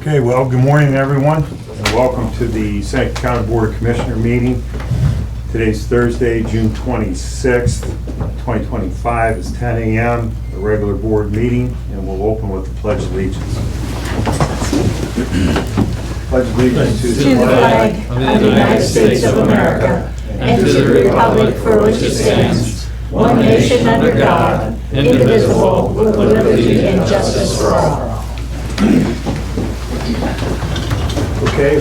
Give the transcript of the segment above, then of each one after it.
Okay, well, good morning, everyone, and welcome to the Seneca County Board of Commissioner meeting. Today's Thursday, June 26th, 2025. It's 10 a.m., a regular board meeting, and we'll open with the Pledge of Allegiance. Pledge of Allegiance To the flag of the United States of America and to the republic for which it stands, one nation under God, indivisible, with liberty and justice for all. Okay,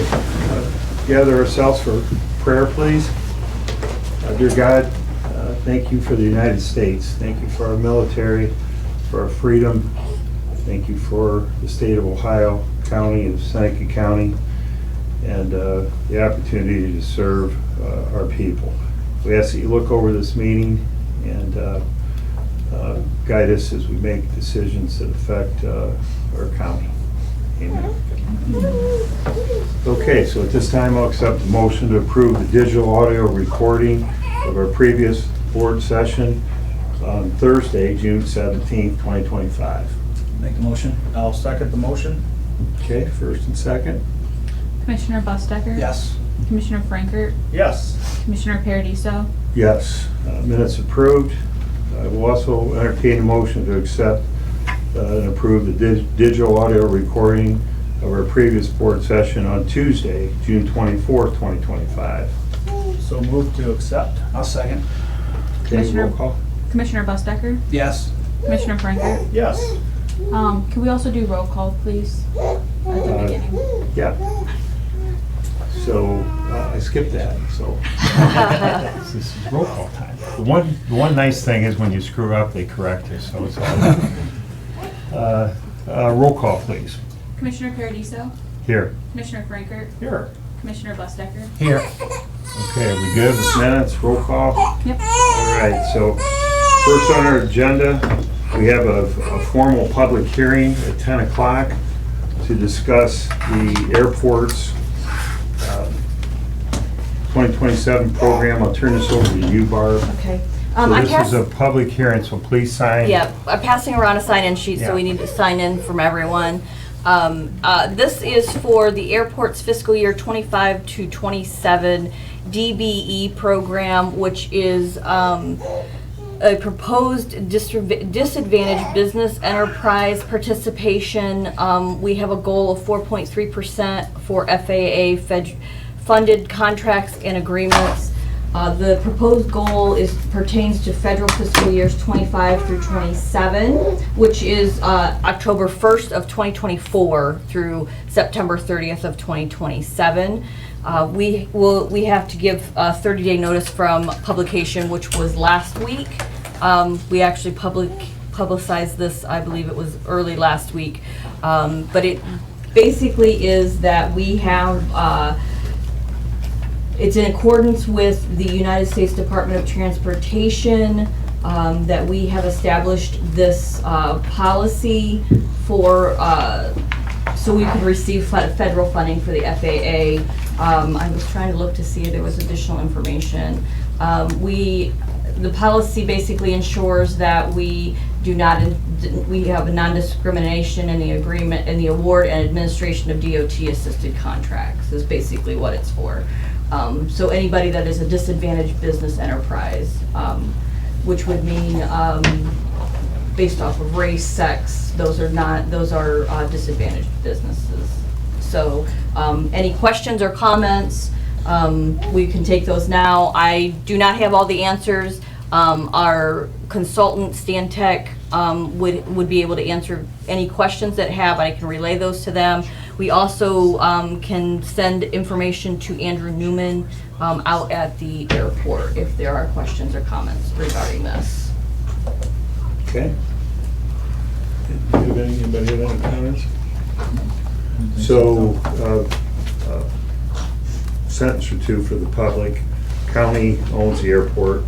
gather ourselves for prayer, please. Dear God, thank you for the United States. Thank you for our military, for our freedom. Thank you for the state of Ohio, county of Seneca County, and the opportunity to serve our people. We ask that you look over this meeting and guide us as we make decisions that affect our county. Amen. Okay, so at this time I'll accept the motion to approve the digital audio recording of our previous board session on Thursday, June 17th, 2025. Make the motion. I'll second the motion. Okay, first and second. Commissioner Bustecker? Yes. Commissioner Frankert? Yes. Commissioner Paradiso? Yes, minutes approved. I will also entertain a motion to accept and approve the digital audio recording of our previous board session on Tuesday, June 24th, 2025. So move to accept. I'll second. Okay, roll call. Commissioner Bustecker? Yes. Commissioner Frankert? Yes. Can we also do roll call, please? At the beginning. Yeah. So I skipped that, so. This is roll call time. The one nice thing is when you screw up, they correct you, so it's all. Roll call, please. Commissioner Paradiso? Here. Commissioner Frankert? Here. Commissioner Bustecker? Here. Okay, are we good with minutes, roll call? Yep. All right, so first on our agenda, we have a formal public hearing at 10 o'clock to discuss the airport's 2027 program. I'll turn this over to you, Barb. Okay. So this is a public hearing, so please sign. Yeah, I'm passing around a sign-in sheet, Yeah. so we need to sign in from everyone. This is for the airport's fiscal year 25 to 27 DBE program, which is a proposed disadvantaged business enterprise participation. We have a goal of 4.3% for FAA funded contracts and agreements. The proposed goal pertains to federal fiscal years 25 through 27, which is October 1st of 2024 through September 30th of 2027. We have to give a 30-day notice from publication, which was last week. We actually publicized this, I believe it was early last week. But it basically is that we have it's in accordance with the United States Department of Transportation that we have established this policy for so we could receive federal funding for the FAA. I was trying to look to see if there was additional information. The policy basically ensures that we have a non-discrimination in the agreement and the award and administration of DOT assisted contracts is basically what it's for. So anybody that is a disadvantaged business enterprise, which would mean based off of race, sex, those are disadvantaged businesses. So any questions or comments, we can take those now. I do not have all the answers. Our consultant, Stantec, would be able to answer any questions that have. I can relay those to them. We also can send information to Andrew Newman out at the airport if there are questions or comments regarding this. Okay. Anybody have any comments? So, sentence or two for the public. County owns the airport.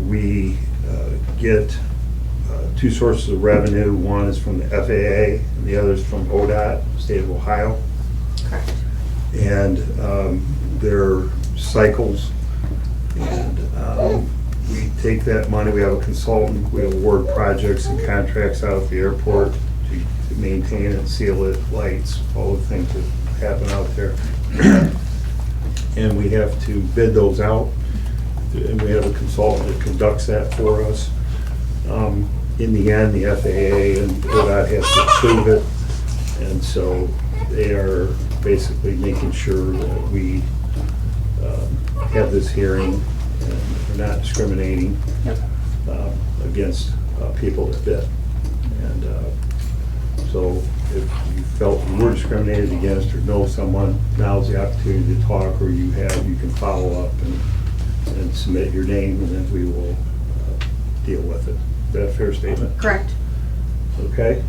We get two sources of revenue. One is from the FAA and the other is from ODOT, state of Ohio. Correct. And there are cycles, and we take that money, we have a consultant, we award projects and contracts out at the airport to maintain it, seal it, lights, all the things that happen out there. And we have to bid those out, and we have a consultant that conducts that for us. In the end, the FAA and ODOT has to approve it, and so they are basically making sure that we have this hearing and we're not discriminating against people that bid. And so if you felt you were discriminated against or know someone, now's the opportunity to talk, or you can follow up and submit your name, and then we will deal with it. Is that a fair statement? Correct. Okay.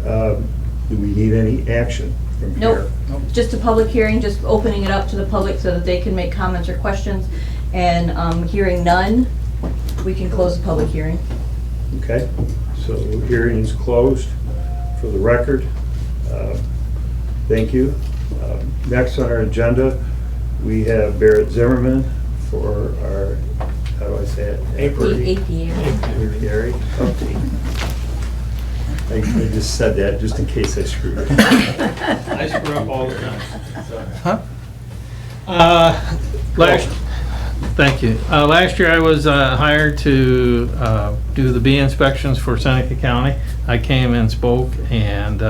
Do we need any action from here? Nope. Just a public hearing, just opening it up to the public so that they can make comments or questions. And hearing none, we can close the public hearing. Okay, so hearing is closed for the record. Thank you. Next on our agenda, we have Barrett Zimmerman for our, how do I say it? Apiary. Apiary update. I just said that just in case I screwed it. I screw up all the time. Thank you. Last year I was hired to do the bee inspections for Seneca County. I came and spoke, and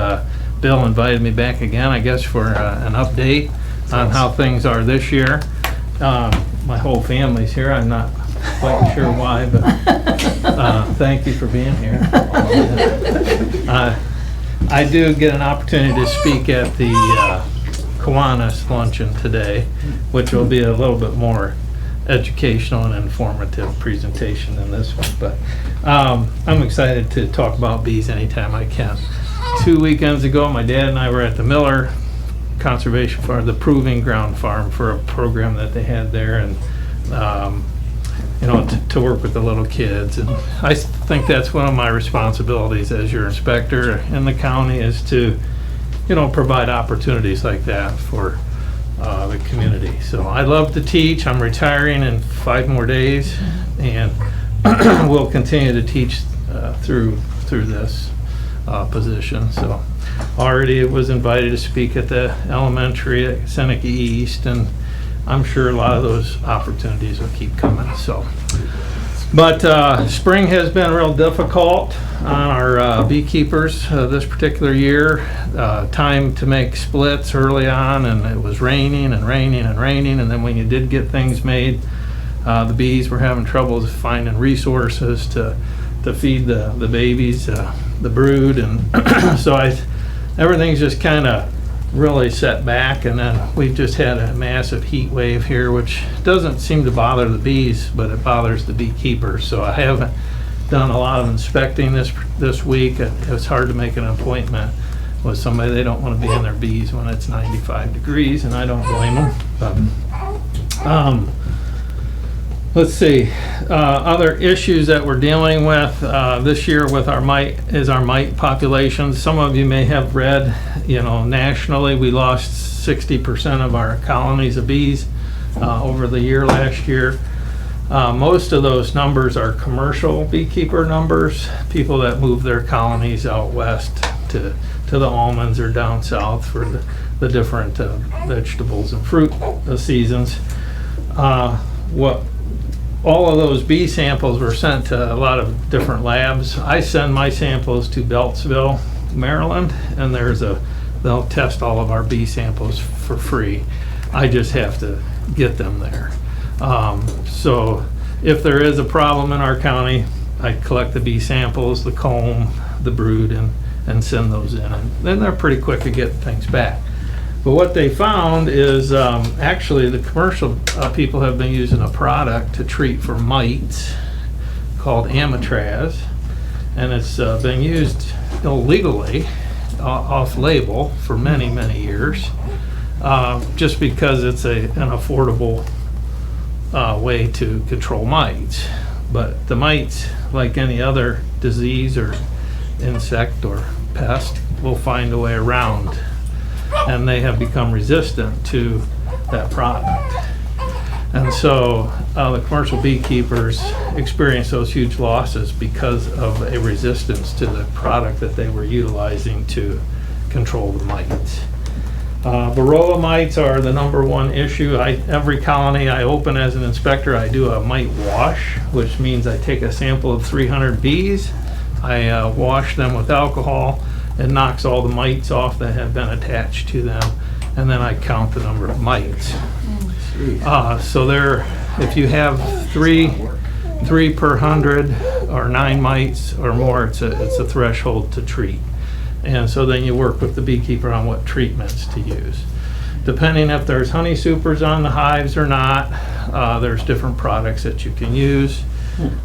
Bill invited me back again, I guess, for an update on how things are this year. My whole family's here. I'm not quite sure why, but thank you for being here. I do get an opportunity to speak at the Kiwanis luncheon today, which will be a little bit more educational and informative presentation than this one, but I'm excited to talk about bees anytime I can. 2 weekends ago, my dad and I were at the Miller Conservation Farm, the Proving Ground Farm, for a program that they had there, and you know, to work with the little kids. And I think that's one of my responsibilities as your inspector in the county, is to, you know, provide opportunities like that for the community. So I love to teach. I'm retiring in 5 more days, and we'll continue to teach through this position. So already was invited to speak at the elementary at Seneca East, and I'm sure a lot of those opportunities will keep coming. So, but spring has been real difficult on our beekeepers this particular year. Time to make splits early on, and it was raining and raining and raining, and then when you did get things made, the bees were having trouble finding resources to feed the babies, the brood, and so everything's just kind of really set back. And then we've just had a massive heat wave here, which doesn't seem to bother the bees, but it bothers the beekeepers. So I haven't done a lot of inspecting this week. It's hard to make an appointment with somebody. They don't want to be in their bees when it's 95 degrees, and I don't blame them. But, let's see, other issues that we're dealing with this year with our mite populations. Some of you may have read, you know, nationally we lost 60% of our colonies of bees over the year last year. Most of those numbers are commercial beekeeper numbers, people that move their colonies out west to the almonds or down south for the different vegetables and fruit seasons. All of those bee samples were sent to a lot of different labs. I send my samples to Beltsville, Maryland, and they'll test all of our bee samples for free. I just have to get them there. So if there is a problem in our county, I collect the bee samples, the comb, the brood, and send those in. And then they're pretty quick to get things back. But what they found is actually the commercial people have been using a product to treat for mites called Amitraz, and it's been used illegally off-label for many, many years, just because it's an affordable way to control mites. But the mites, like any other disease or insect or pest, will find a way around, and they have become resistant to that product. And so the commercial beekeepers experienced those huge losses because of a resistance to the product that they were utilizing to control the mites. Varroa mites are the #1 issue. Every colony I open as an inspector, I do a mite wash, which means I take a sample of 300 bees, I wash them with alcohol, it knocks all the mites off that have been attached to them, and then I count the number of mites. So if you have three per 100 or 9 mites or more, it's a threshold to treat. And so then you work with the beekeeper on what treatments to use. Depending if there's honey supers on the hives or not, there's different products that you can use.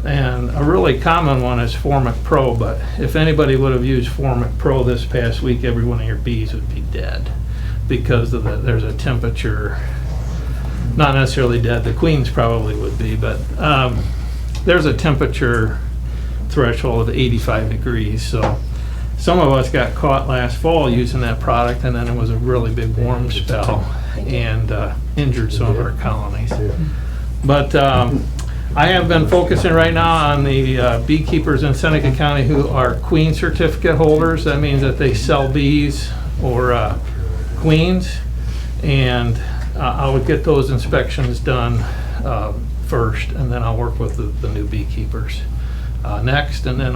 And a really common one is Formic Pro, but if anybody would have used Formic Pro this past week, every one of your bees would be dead because there's a temperature, not necessarily dead, the queens probably would be, but there's a temperature threshold of 85 degrees. So some of us got caught last fall using that product, and then it was a really big warm spell and injured some of our colonies. But I have been focusing right now on the beekeepers in Seneca County who are queen certificate holders. That means that they sell bees or queens, and I would get those inspections done first, and then I'll work with the new beekeepers next. And then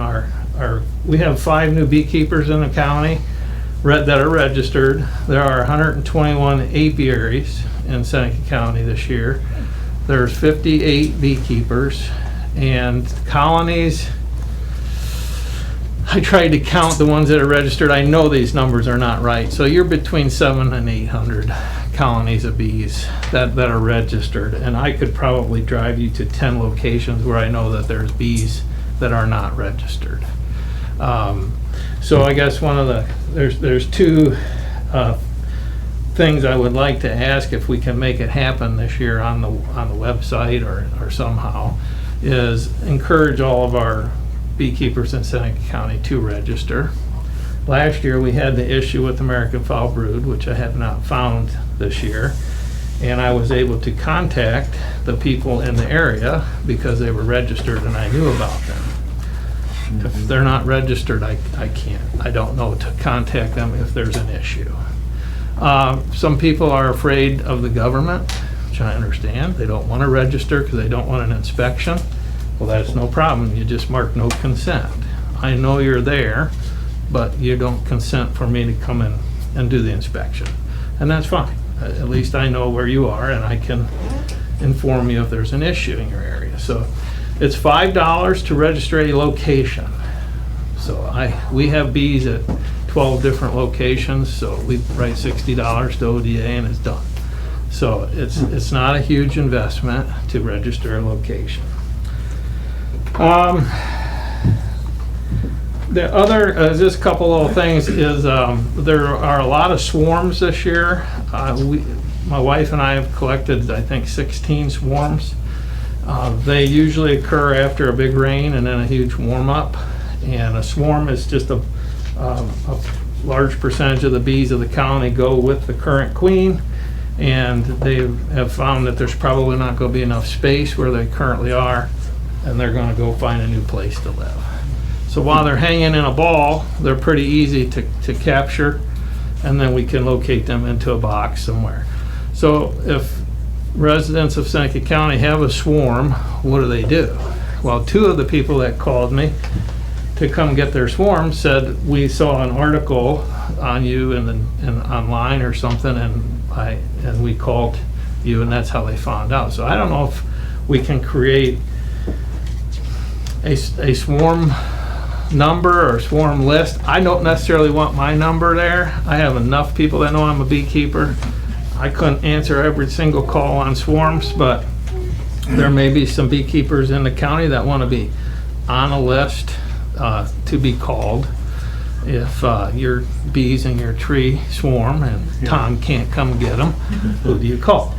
we have 5 new beekeepers in the county that are registered. There are 121 apiaries in Seneca County this year. There's 58 beekeepers, and colonies, I tried to count the ones that are registered. I know these numbers are not right. So you're between 700 and 800 colonies of bees that are registered. And I could probably drive you to 10 locations where I know that there's bees that are not registered. So I guess there's 2 things I would like to ask if we can make it happen this year on the website or somehow, is encourage all of our beekeepers in Seneca County to register. Last year we had the issue with American foul brood, which I have not found this year, and I was able to contact the people in the area because they were registered and I knew about them. If they're not registered, I don't know to contact them if there's an issue. Some people are afraid of the government, which I understand. They don't want to register because they don't want an inspection. Well, that's no problem. You just mark no consent. I know you're there, but you don't consent for me to come in and do the inspection. And that's fine. At least I know where you are and I can inform you if there's an issue in your area. So it's $5 to register a location. So we have bees at 12 different locations, so we write $60 to ODA and it's done. So it's not a huge investment to register a location. The other, just a couple little things, is there are a lot of swarms this year. My wife and I have collected, I think, 16 swarms. They usually occur after a big rain and then a huge warm up. And a swarm is just a large percentage of the bees of the colony go with the current queen, and they have found that there's probably not going to be enough space where they currently are, and they're going to go find a new place to live. So while they're hanging in a ball, they're pretty easy to capture, and then we can locate them into a box somewhere. So if residents of Seneca County have a swarm, what do? Well, 2 of the people that called me to come get their swarm said, we saw an article on you in online or something, and we called you, and that's how they found out. So I don't know if we can create a swarm number or swarm list. I don't necessarily want my number there. I have enough people that know I'm a beekeeper. I couldn't answer every single call on swarms, but there may be some beekeepers in the county that want to be on a list to be called if your bees in your tree swarm and Tom can't come get them. Who do you call?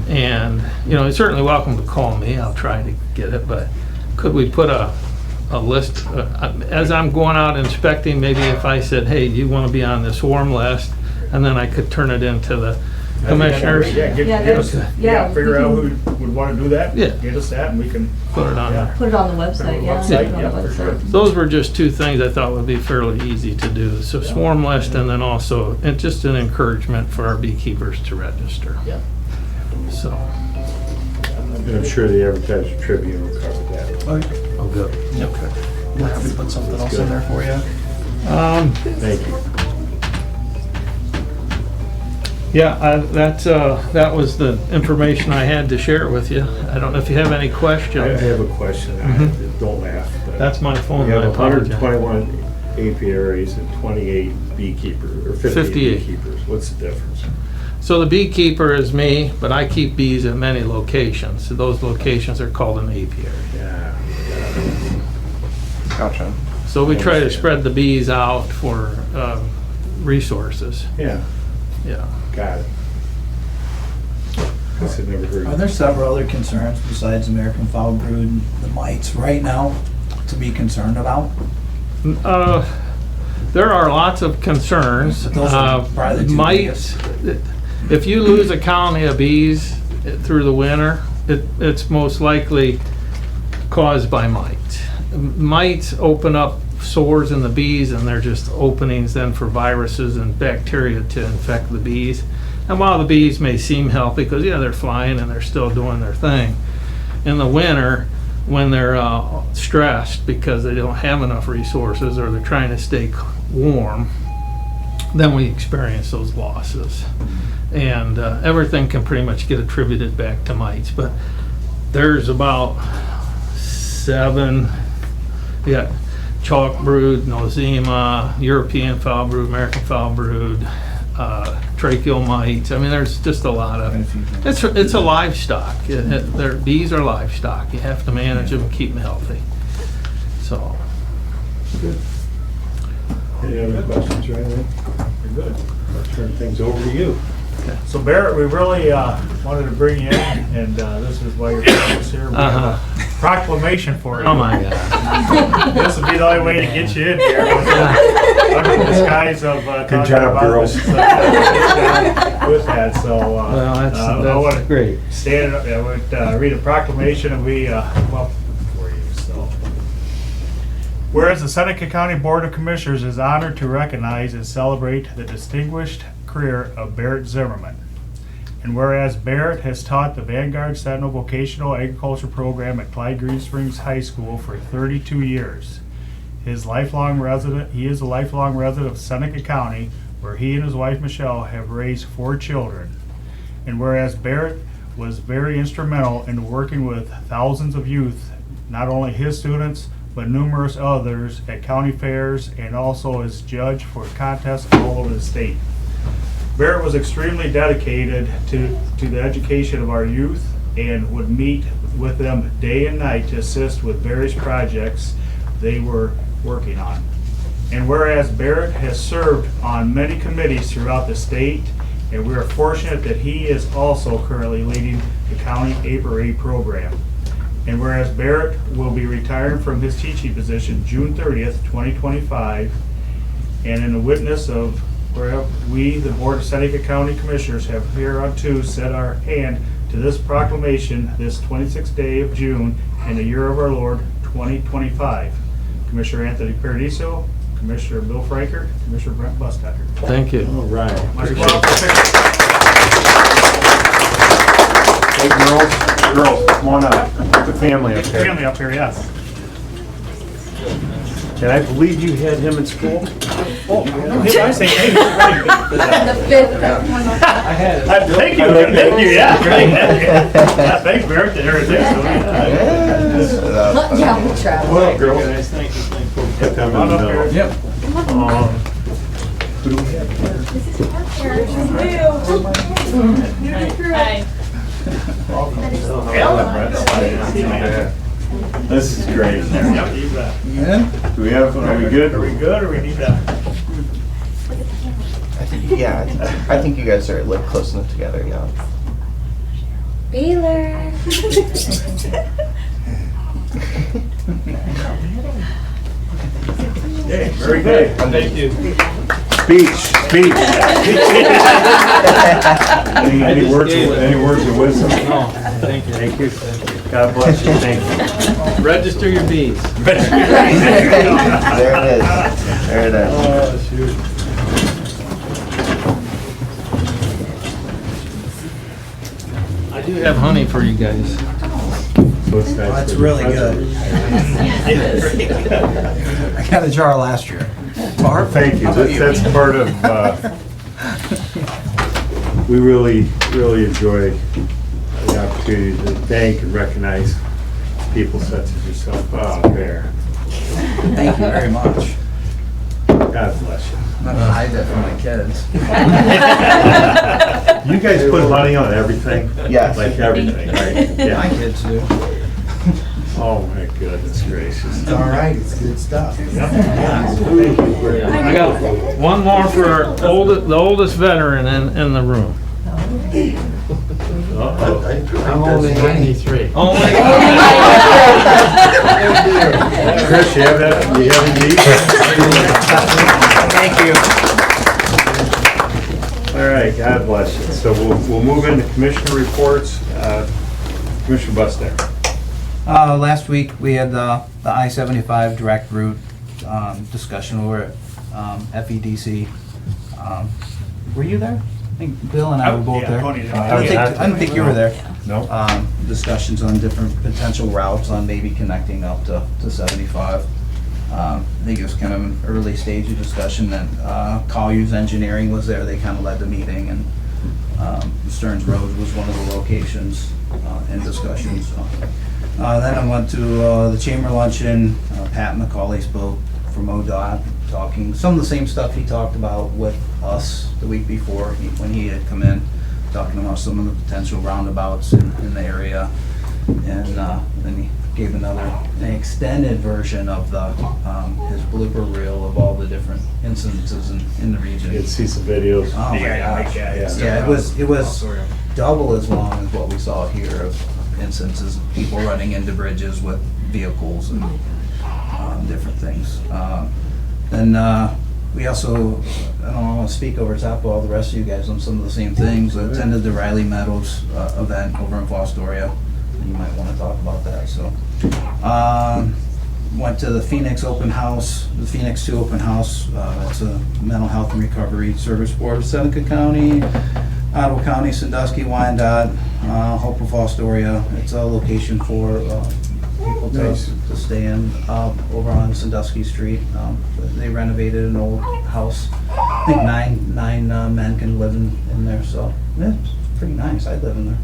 And you're certainly welcome to call me. I'll try to get it, but could we put a list as I'm going out inspecting? Maybe if I said, hey, you want to be on the swarm list, and then I could turn it into commissioners. Yeah, Yeah, there's- Okay. yeah, we figure out can who would wanna do that. Yeah. Get us that and we can. Put it on Yeah. there. Put it on the website, yeah. Website, put it on yeah, the for sure. website. Those were just two things I thought would be fairly easy to do. So swarm list and then also, and just an encouragement for our beekeepers to register. Yeah. So, And I'm sure the Advertiser Tribune will cover that. oh, good. Okay. We'll have to put something else in there for you. Thank you. Yeah, that was the information I had to share with you. I don't know if you have any I questions. have a question. Don't laugh. but That's my phone, We I have apologize. 121 apiaries and 28 beekeepers, or 58 58. beekeepers. What's the difference? So the beekeeper is me, but I keep bees at many locations. So those locations are called an apiary. Yeah. Gotcha. So we try to spread the bees out for resources. Yeah, Yeah. got it. Guess I've never heard Are of there several other concerns besides American foul brood, the mites right now to be concerned about? There are lots of concerns. Those are probably the two Mites, if you lose a colony of bees through the winter, it's most likely caused by mites. Mites open up sores in the bees, and they're just openings then for viruses and bacteria to infect the bees. And while the bees may seem healthy, because yeah, they're flying and they're still doing their thing, in the winter, when they're stressed because they don't have enough resources or they're trying to stay warm, then we experience those losses. And everything can pretty much get attributed back to mites. But there's about 7, yeah, chalk brood, nosema, European foul brood, American foul brood, tracheal mites. I mean, there's just a lot of, it's a livestock. Bees are livestock. You have to manage them and keep them healthy. So, Any other questions or anything? You're good. I'll turn things over to you. So Barrett, we really wanted to bring you in, and this is why you're here. We have a proclamation for you. oh my God. This would be the only way to get you in here. Under the disguise of talking job, about girls. this, with that, so Well, I that's want great. to stand up. I would read a proclamation and we well for you. So, whereas the Seneca County Board of Commissioners is honored to recognize and celebrate the distinguished career of Barrett Zimmerman. And whereas Barrett has taught the Vanguard Sentinel Vocational Agriculture Program at Clyde Green Springs High School for 32 years. He is a lifelong resident of Seneca County, where he and his wife Michelle have raised 4 children. And whereas Barrett was very instrumental in working with thousands of youth, not only his students, but numerous others at county fairs, and also as judge for contests all over the state. Barrett was extremely dedicated to the education of our youth and would meet with them day and night to assist with various projects they were working on. And whereas Barrett has served on many committees throughout the state, and we are fortunate that he is also currently leading the county apiary program. And whereas Barrett will be retiring from his teaching position June 30th, 2025, and in the witness of where we, the Board of Seneca County Commissioners, have hereunto set our hand to this proclamation this 26th day of June in the year of our Lord 2025. Commissioner Anthony Paradiso, Commissioner Bill Franker, Commissioner Brent Bustecker. Thank you. All right. Much love. Hey, girls, come on up. Get the family up there. Family up here, yes. And I believe you had him in school? Oh, I say, hey, The fifth. thank you, yeah. Yeah, thanks, Barrett, there it is. Yeah, we'll travel. Well, girls. Thank you. Put them in Come the on up middle. here. Yep. Who do we have here? Hi. This is great. Yep, you bet. Do we have, are we good? Are we good, or we need to? I think you guys are like close enough together, yeah. Baylor. Okay, very good. Thank you. Speech. Any words of wisdom? No, thank you. Thank you. God bless you, thank you. Register your bees. There it is. There it is. Oh, shoot. I do have honey for you guys. So it's nice That's for the really president. I got a jar last year. Barb? Thank you, that's part of, we really enjoy the opportunity to thank and recognize people such as yourself. Oh, Bear, Thank you very much. God bless you. I'm not gonna hide that from my kids. You guys put money on everything? Yes. Like everything, right? My Yeah. kids do. Oh, my goodness gracious. It's all right, it's good stuff. Thank you very much. I got one more for our the oldest veteran in the room. Uh-oh. I'm only 93. Oh my Chris, you have that, you have these? Thank you. All right, God bless you. So we'll move into commissioner reports. Commissioner Bustair. Last week, we had the I-75 direct route discussion over at FEDC. Were you there? I think Bill and I were both Yeah, there. Tony did. I don't think you were there. No? Discussions on different potential routes on maybe connecting up to 75. I think it was kind of an early stage of discussion, and Collier's Engineering was there, they kind of led the meeting, and Stearns Road was one of the locations in discussions. Then I went to the Chamber Luncheon, Pat McCauley spoke from ODOT, talking some of the same stuff he talked about with us the week before, when he had come in, talking about some of the potential roundabouts in the area. And then he gave an extended version of the his blooper reel of all the different incidences in the region. You'd see some videos. Oh my gosh. Yeah, it was double as long as what we saw here of instances of people running into bridges with vehicles and different things. Then we also, I don't want to speak over top of all the rest of you guys on some of the same things. I attended the Riley Meadows event over in Fostoria. You might want to talk about that, so. Went to the Phoenix open house, the Phoenix 2 open house. It's a mental health and recovery service board of Seneca County, Ottawa County, Sandusky, Wyandotte, Hope of Fostoria. It's a location for people Nice. to stay in over on Sandusky Street. They renovated an old house. I think nine men can live in there, so yeah, it's pretty nice. I'd live in there.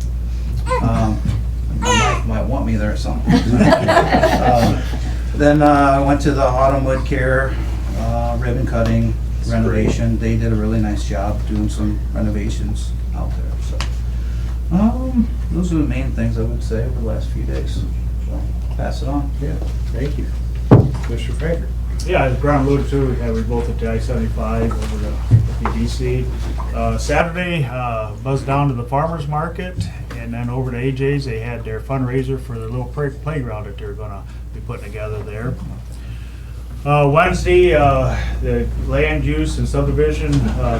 My wife might want me there or something. Then I went to the Autumn Wood Care ribbon cutting renovation. They did a really nice job doing some renovations out there. So those are the main things I would say over the last few days. So pass it on. Yeah, thank you. Mr. Franker. Yeah, as Brian alluded to, we both at the I-75 over to PDC. Saturday, buzzed down to the farmer's market, and then over to AJ's. They had their fundraiser for their little playground that they're gonna be putting together there. Wednesday, the land use and subdivision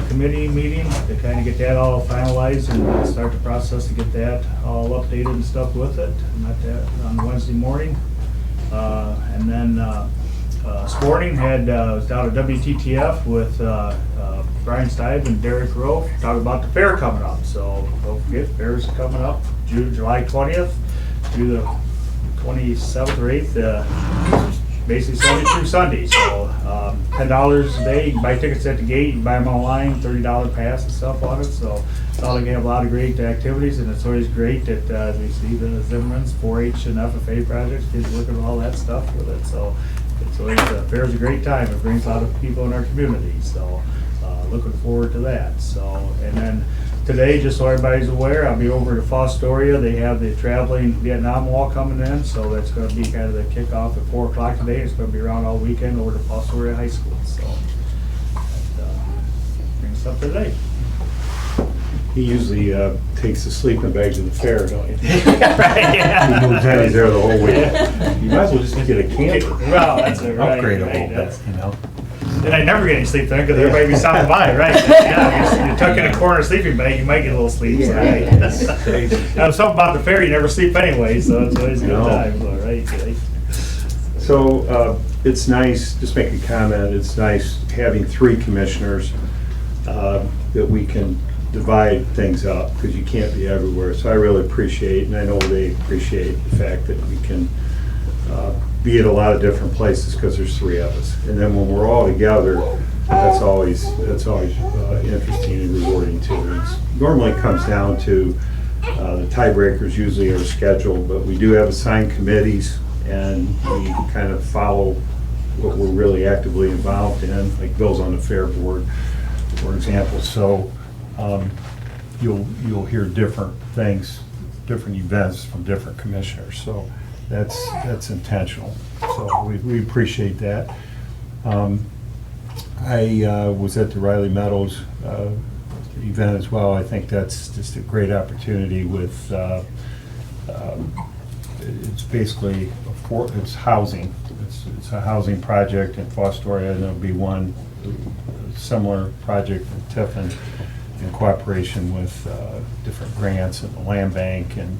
committee meeting to kind of get that all finalized and start the process to get that all updated and stuff with it. Met that on Wednesday morning. And then Sporting was down at WTTF with Brian Stive and Derek Rowe talking about the fair coming up. So don't forget, fair's coming up July 20th through the 27th or 8th. Basically Sunday through Sunday. So $10 a day. You can buy tickets at the gate. You can buy them online. $30 pass and stuff on it. So it's all they have a lot of great activities, and it's always great that we see the Zimmermans, 4-H and FFA projects, kids working on all that stuff with it. So it's always fair's a great time. It brings a lot of people in our community. So looking forward to that. So and then today, just so everybody's aware, I'll be over to Fostoria. They have the traveling Vietnam Wall coming in, so that's going to be kind of the kickoff at 4 o'clock today. It's going to be around all weekend over to Fostoria High School. So that brings us up today. He usually takes the sleeping bag to the fair, don't you? Right, yeah. He moves in, he's there the whole week. You might as well just get a camper. Well, that's a right, Upgrade a right, little bit, that's- you know. And I never get any sleep then, because everybody be stopping by, right? Yeah, you're tucked in a corner sleeping bag, you might get a little sleep, so, right? Now, something about the fair, you never sleep anyway, so it's always a good No. time, so, right? So it's nice, just make a comment, it's nice having 3 commissioners that we can divide things up, because you can't be everywhere. So I really appreciate, and I know they appreciate the fact that we can be at a lot of different places, because there's 3 of us. And then when we're all together, that's always interesting and rewarding too. It normally comes down to the tiebreakers usually are scheduled, but we do have assigned committees, and we kind of follow what we're really actively involved in, like Bill's on the fair board, for example. So you'll hear different things, different events from different commissioners. So that's intentional. So we appreciate that. I was at the Riley Meadows event as well. I think that's just a great opportunity with, it's basically, it's housing. It's a housing project in Fostoria, and there'll be one similar project in Tiffin in cooperation with different grants and the land bank, and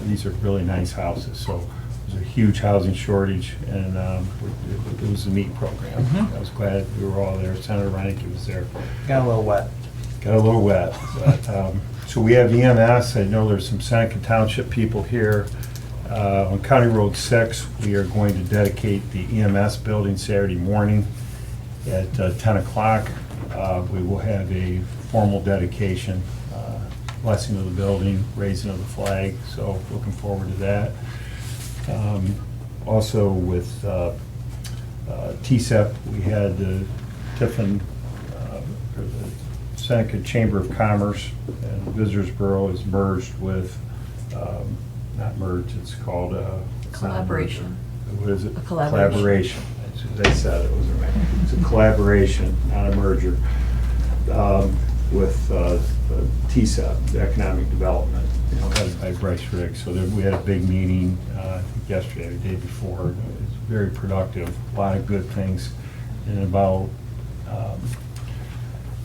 these are really nice houses. So there's a huge housing shortage, and it was a neat program. I was glad we were all there. Senator Reineke was there. Got a little wet. Got a little wet. But, so we have EMS. I know there's some Seneca Township people here. On County Road 6, we are going to dedicate the EMS building Saturday morning at 10 o'clock. We will have a formal dedication, blessing of the building, raising of the flag, so looking forward to that. Also with TSEP, we had the Tiffin, or the Seneca Chamber of Commerce and Visitors Bureau is merged with, not merged, it's called Collaboration. What is it? A collaboration. Collaboration. They said it was right. It's a collaboration, not a merger, with TSEP, the Economic Development, headed by Bryce Riggs. So we had a big meeting I think yesterday, or the day before. It was very productive, a lot of good things. And about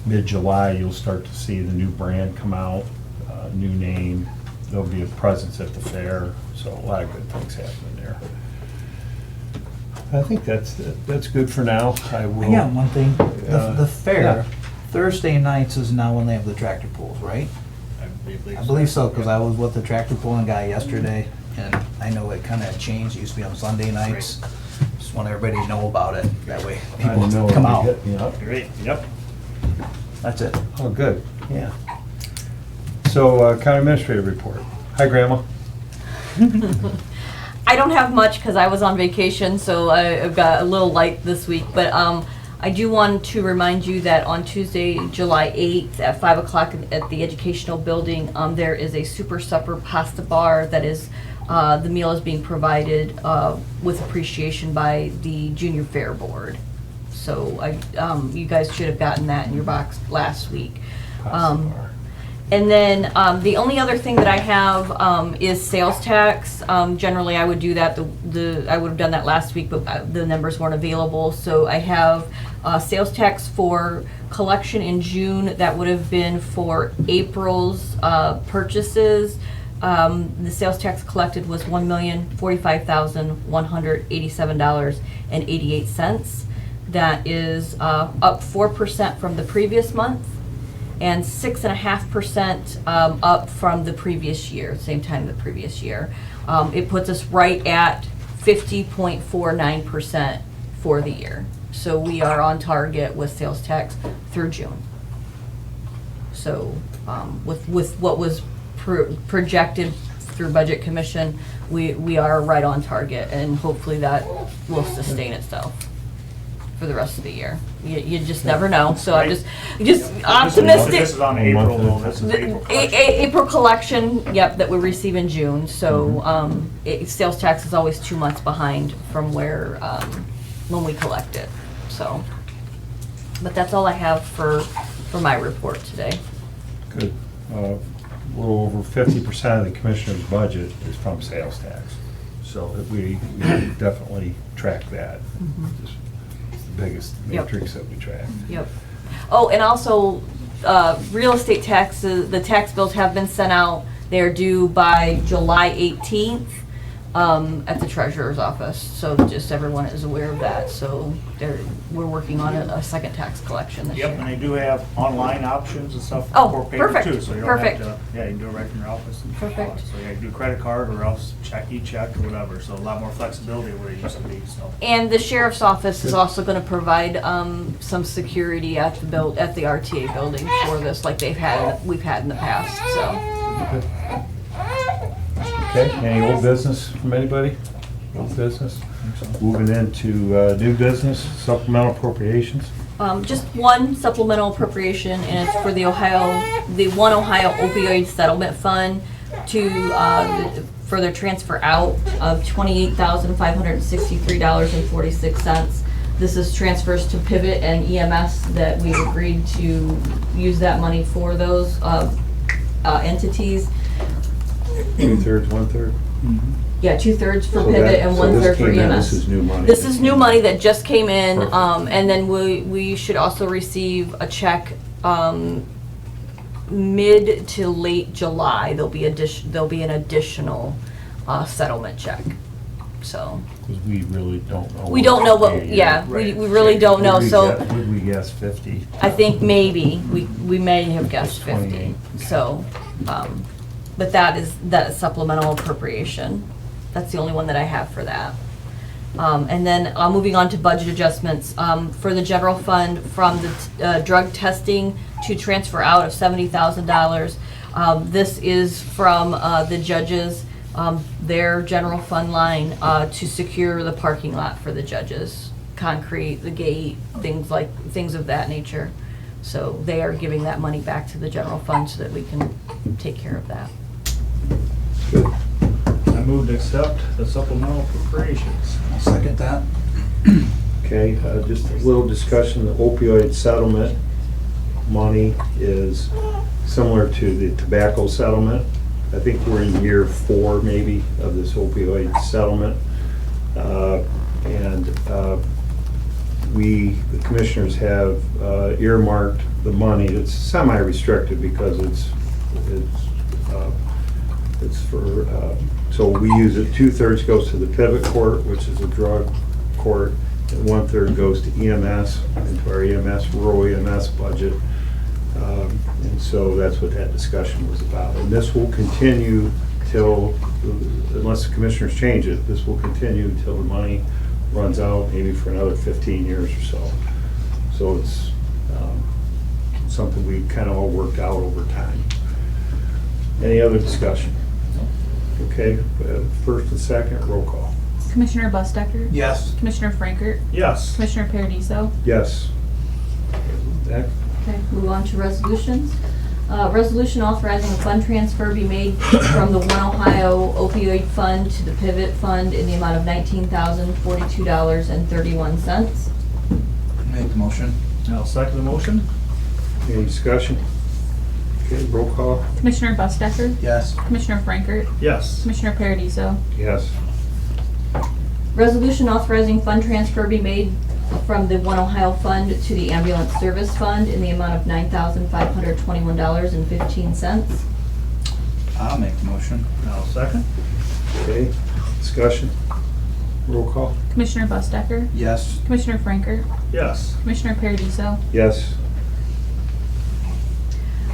mid-July, you'll start to see the new brand come out, new name. There'll be a presence at the fair, so a lot of good things happening there. I think that's good for now. I will. I got one thing. The yeah. fair, Thursday nights is now when they have the tractor pulls, right? I believe so, because I was with the tractor pulling guy yesterday, and I know it kind of changed. It used to be on Sunday nights. Just want everybody to know about it. That way I know people it'll come be out. hitting me up. Great, yep. That's it. Oh, good, yeah. So, county administrative report. Hi, Grandma. I don't have much because I was on vacation, so I've got a little light this week. But I do want to remind you that on Tuesday, July 8th at 5 o'clock at the Educational Building, there is a Super Supper Pasta Bar that is, the meal is being provided with appreciation by the Junior Fair Board. So you guys should have gotten that in your box last week. And then the only other thing that I have is sales tax. Generally, I would do that. I would have done that last week, but the numbers weren't available. So I have sales tax for collection in June. That would have been for April's purchases. The sales tax collected was $1,045,187.88. That is up 4% from the previous month, and 6.5% up from the previous year, same time the previous year. It puts us right at 50.49% for the year. So we are on target with sales tax through June. So with what was projected through Budget Commission, we are right on target, and hopefully that will sustain itself for the rest of the year. You just never know, so I'm just optimistic. This is on April, though, this is April collection. April collection, yep, that we receive in June, so sales tax is always 2 months behind from where, when we collect it, so. But that's all I have for my report today. Good. A little over 50% of the commissioner's budget is from sales tax. So we definitely track that. Just the biggest Yep. matrix that we track. Yep. Oh, and also, real estate taxes, the tax bills have been sent out. They're due by July 18th at the treasurer's office. So just everyone is aware of that. So we're working on a second tax collection this Yep, and year. they do have online options and stuff Oh, for paper perfect, too, so you don't perfect. have to, yeah, you can do it right from your office. Perfect. So yeah, you can do credit card or else e-check or whatever, so a lot more flexibility where it used to be, so. And the sheriff's office is also going to provide some security at the RTA building for this, like we've had in the past. So. Okay, any old business from anybody? Old business? Moving into new business, supplemental appropriations. Just one supplemental appropriation, and it's for the One Ohio Opioid Settlement Fund to further transfer out of $28,563.46. This is transfers to Pivot and EMS that we agreed to use that money for those entities. 2/3, 1/3. Yeah, 2/3 for So Pivot that- and so 1/3 this for came in, EMS. This is new money. This is new money that just came in, Perfect. and then we should also receive a check, mid to late July. There'll be an additional, settlement check, so. 'Cause we really don't know. We don't know what, Yeah, yeah, we right. really don't know, so Would we guess 50? I think maybe, we may have guessed 50, 28. so, but that is supplemental appropriation. That's the only one that I have for that. And then, moving on to budget adjustments, for the general fund, from the drug testing to transfer out of $70,000. This is from the judges, their general fund line, to secure the parking lot for the judges, concrete, the gate, things of that nature. So they are giving that money back to the general fund so that we can take care of that. Good. I move to accept the supplemental appropriations. I'll second that. Okay, just a little discussion, the opioid settlement money is similar to the tobacco settlement. I think we're in year 4 maybe of this opioid settlement. The commissioners have earmarked the money. It's semi-restricted because it's for, so we use it, 2/3 goes to the Pivot Court, which is a drug court, and 1/3 goes to EMS, into our EMS, rural EMS budget. And so that's what that discussion was about. And this will continue till, unless the commissioners change it, this will continue until the money runs out, maybe for another 15 years or so. So it's something we kind of all worked out over time. Any other discussion? Okay, first and second, roll call. Commissioner Bustecker? Yes. Commissioner Frankert? Yes. Commissioner Paradiso? Yes. Next. Okay, move on to resolutions. Resolution authorizing a fund transfer be made from the One Ohio Opioid Fund to the Pivot Fund in the amount of $19,042.31. Make the motion. I'll second the motion. Any discussion? Okay, roll call. Commissioner Bustecker? Yes. Commissioner Frankert? Yes. Commissioner Paradiso? Yes. Resolution authorizing fund transfer be made from the One Ohio Fund to the Ambulance Service Fund in the amount of $9,521.15. I'll make the motion. I'll second. Okay, discussion? Roll call. Commissioner Bustecker? Yes. Commissioner Frankert? Yes. Commissioner Paradiso? Yes.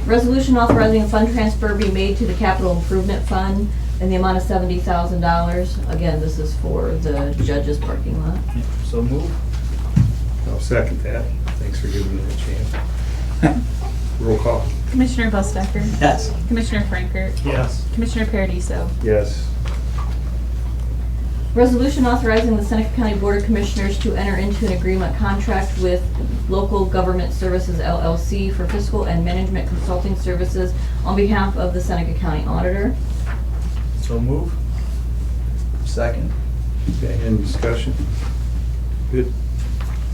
Resolution authorizing a fund transfer be made to the Capital Improvement Fund in the amount of $70,000. Again, this is for the judge's parking lot. So move. I'll second that. Thanks for giving me a chance. Roll call. Commissioner Bustecker? Yes. Commissioner Frankert? Yes. Commissioner Paradiso? Yes. Resolution authorizing the Seneca County Board of Commissioners to enter into an agreement contract with Local Government Services LLC for fiscal and management consulting services on behalf of the Seneca County Auditor. So move. Second. Okay, any discussion? Good.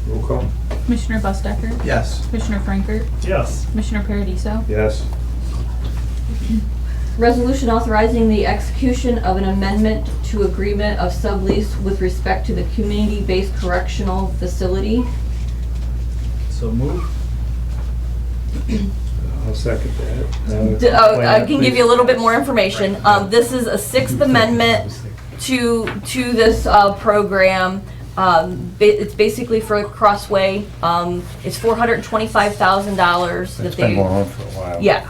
Roll call. Commissioner Bustecker? Yes. Commissioner Frankert? Yes. Commissioner Paradiso? Yes. Resolution authorizing the execution of an amendment to agreement of sublease with respect to the community-based correctional facility So move. I'll second that. I can give you a little bit more information. This is a Sixth Amendment to this program. It's basically for Crossway. It's $425,000 that It's been they. going on for a while. Yeah.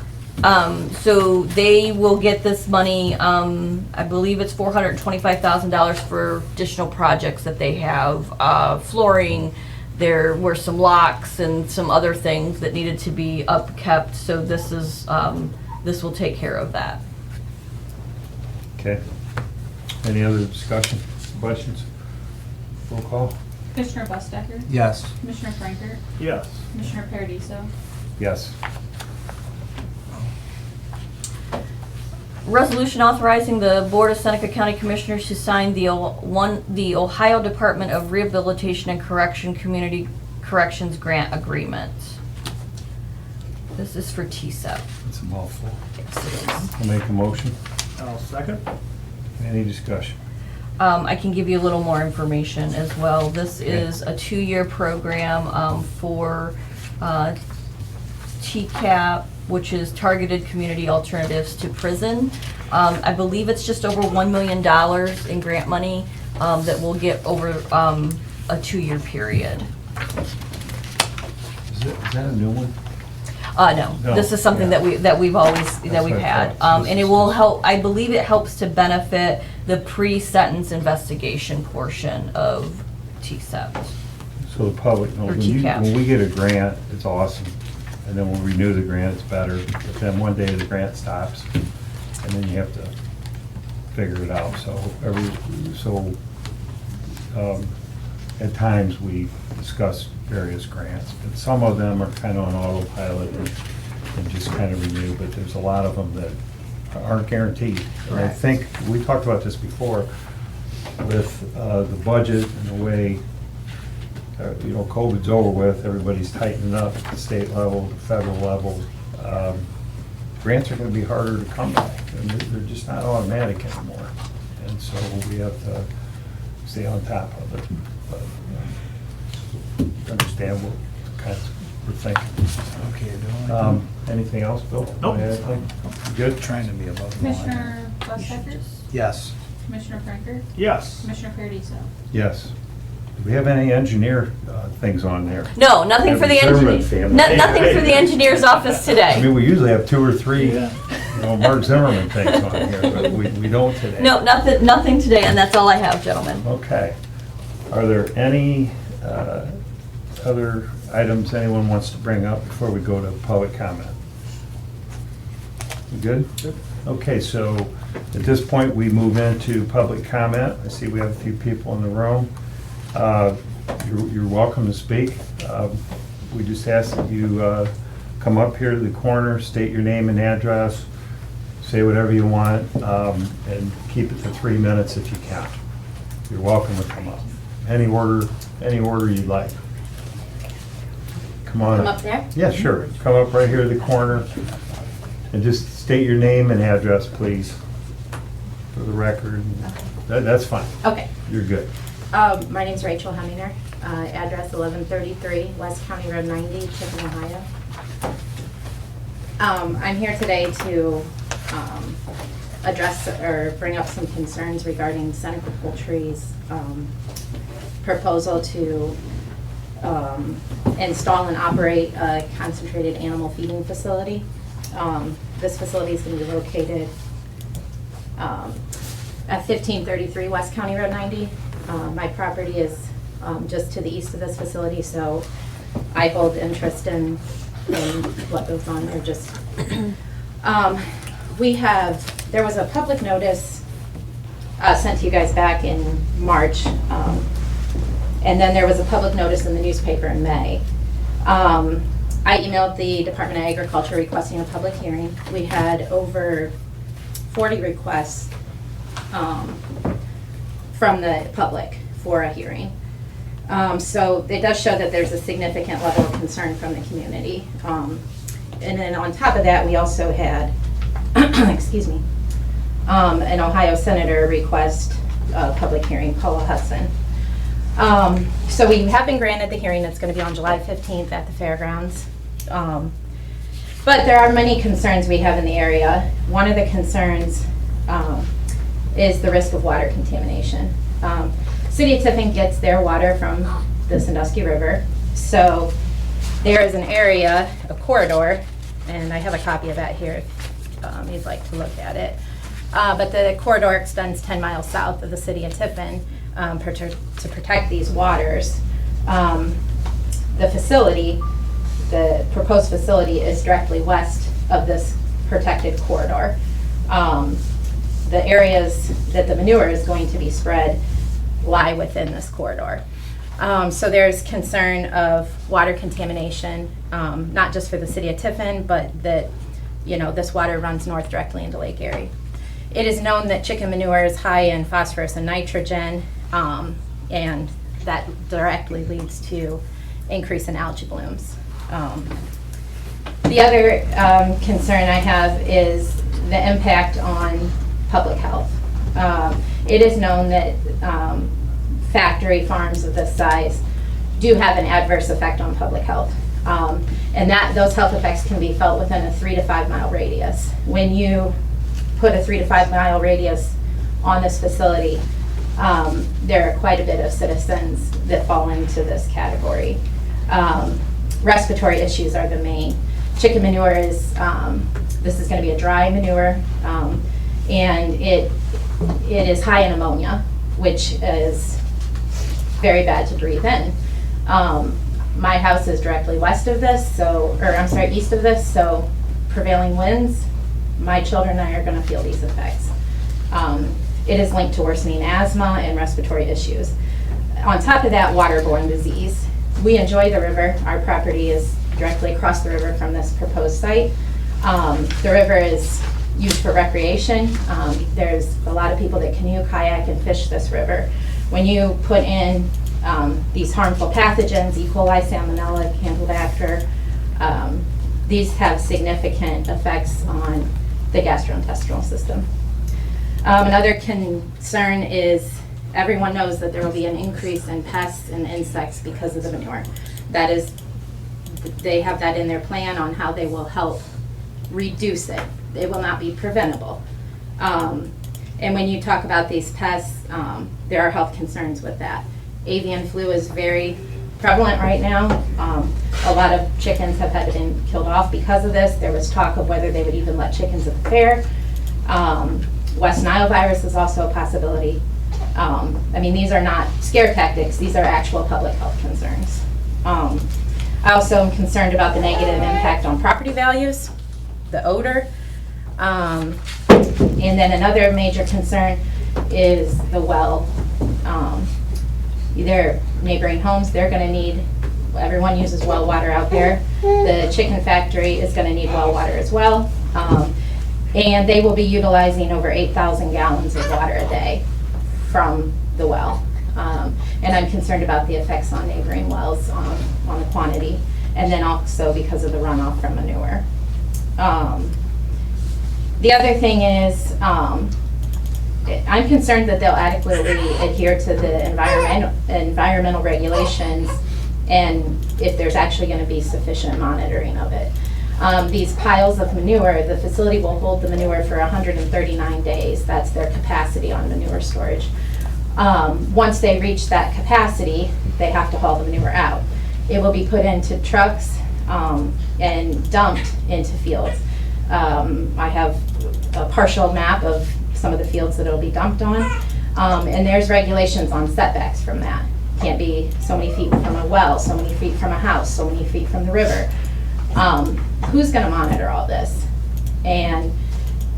So they will get this money, I believe it's $425,000 for additional projects that they have. Flooring, there were some locks and some other things that needed to be upkept, so this is, this will take care of that. Okay. Any other discussion, questions? Roll call? Commissioner Bustecker? Yes. Commissioner Franker? Yes. Commissioner Paradiso? Yes. Resolution authorizing the Board of Seneca County Commissioners to sign the Ohio Department of Rehabilitation and Correction Community Corrections Grant Agreement. This is for TSEP. It's a mouthful. Yes, it is. I'll make a motion. I'll second. Any discussion? I can give you a little more information as well. This is a 2-year program for TCAP, which is Targeted Community Alternatives to Prison. I believe it's just over $1 million in grant money that we'll get over a 2-year period. Is that a new one? No, No, this is something yeah. that we've always, That's that we've what I had. thought. And it will help, I believe it helps to benefit the pre-sentence investigation portion of TSEP. So the public knows, Or TCAP. when we get a grant, it's awesome. And then we'll renew the grant, it's better. But then one day the grant stops, and then you have to figure it out. At times, we discuss various grants, but some of them are kind of on autopilot and just kind of renew, but there's a lot of them that aren't guaranteed. And I think, we talked about this before, with the budget and the way, COVID's over with, everybody's tightening up at the state level, the federal level. Grants are gonna be harder to come by, and they're just not automatic anymore. And so we have to stay on top of it. But, understand what kind of we're thinking. Okay, Anything else, Bill? Nope. Anything? Good? Trying to be above the line. Commissioner Bustecker? Yes. Commissioner Franker? Yes. Commissioner Paradiso? Yes. Do we have any engineer things on there? No, nothing for the Zimmerman engineer, family. nothing for the engineer's office I today. mean, we usually have 2 or 3, Mark Zimmerman things on here, but we don't today. No, nothing today, and that's all I have, gentlemen. Okay. Are there any other items anyone wants to bring up before we go to public comment? You good? Okay, so at this point, we move into public comment. I see we have a few people in the room. You're welcome to speak. We just ask that you come up here to the corner, state your name and address, say whatever you want, and keep it to 3 minutes if you can. You're welcome to come up. Any order you'd like. Come on. Come up there? Yeah, sure. Come up right here to the corner and just state your name and address, please, for the record. That's fine. Okay. You're good. My name's Rachel Hemminger, address 1133 West County Road 90, Chipton, Ohio. I'm here today to address or bring up some concerns regarding Seneca Poultry's proposal to install and operate a concentrated animal feeding facility. This facility is going to be located at 1533 West County Road 90. My property is just to the east of this facility, so I hold interest in what goes on there. Just there was a public notice sent to you guys back in March, and then there was a public notice in the newspaper in May. I emailed the Department of Agriculture requesting a public hearing. We had over 40 requests from the public for a hearing. So it does show that there's a significant level of concern from the community. And then on top of that, we also had, excuse me, an Ohio Senator request a public hearing, Paula Hudson. So we have been granted the hearing that's going to be on July 15th at the fairgrounds. But there are many concerns we have in the area. One of the concerns is the risk of water contamination. City of Tiffin gets their water from the Sandusky River. So there is an area, a corridor, and I have a copy of that here if you'd like to look at it. But the corridor extends 10 miles south of the City of Tiffin to protect these waters. The facility, the proposed facility, is directly west of this protected corridor. The areas that the manure is going to be spread lie within this corridor. So there's concern of water contamination, not just for the City of Tiffin, but that, this water runs north directly into Lake Erie. It is known that chicken manure is high in phosphorus and nitrogen, and that directly leads to increase in algae blooms. The other concern I have is the impact on public health. It is known that factory farms of this size do have an adverse effect on public health. And those health effects can be felt within a 3 to 5 mile radius. When you put a 3 to 5 mile radius on this facility, there are quite a bit of citizens that fall into this category. Respiratory issues are the main. Chicken manure is, this is going to be a dry manure, and it is high in ammonia, which is very bad to breathe in. My house is directly west of this, east of this, so prevailing winds, my children and I are going to feel these effects. It is linked to worsening asthma and respiratory issues. On top of that, waterborne disease. We enjoy the river. Our property is directly across the river from this proposed site. The river is used for recreation. There's a lot of people that canoe, kayak, and fish this river. When you put in these harmful pathogens, E. coli, Salmonella, Campylobacter, these have significant effects on the gastrointestinal system. Another concern is everyone knows that there will be an increase in pests and insects because of the manure. That is, they have that in their plan on how they will help reduce it. It will not be preventable. And when you talk about these pests, there are health concerns with that. Avian flu is very prevalent right now. A lot of chickens have had been killed off because of this. There was talk of whether they would even let chickens at the fair. West Nile virus is also a possibility. These are not scare tactics. These are actual public health concerns. I also am concerned about the negative impact on property values, the odor. And then another major concern is the well. Either neighboring homes, they're going to need, everyone uses well water out there. The chicken factory is going to need well water as well. And they will be utilizing over 8,000 gallons of water a day from the well. And I'm concerned about the effects on neighboring wells on the quantity, and then also because of the runoff from manure. The other thing is, I'm concerned that they'll adequately adhere to the environmental regulations, and if there's actually going to be sufficient monitoring of it. These piles of manure, the facility will hold the manure for 139 days. That's their capacity on manure storage. Once they reach that capacity, they have to haul the manure out. It will be put into trucks and dumped into fields. I have a partial map of some of the fields that it'll be dumped on, and there's regulations on setbacks from that. Can't be so many feet from a well, so many feet from a house, so many feet from the river. Who's going to monitor all this? And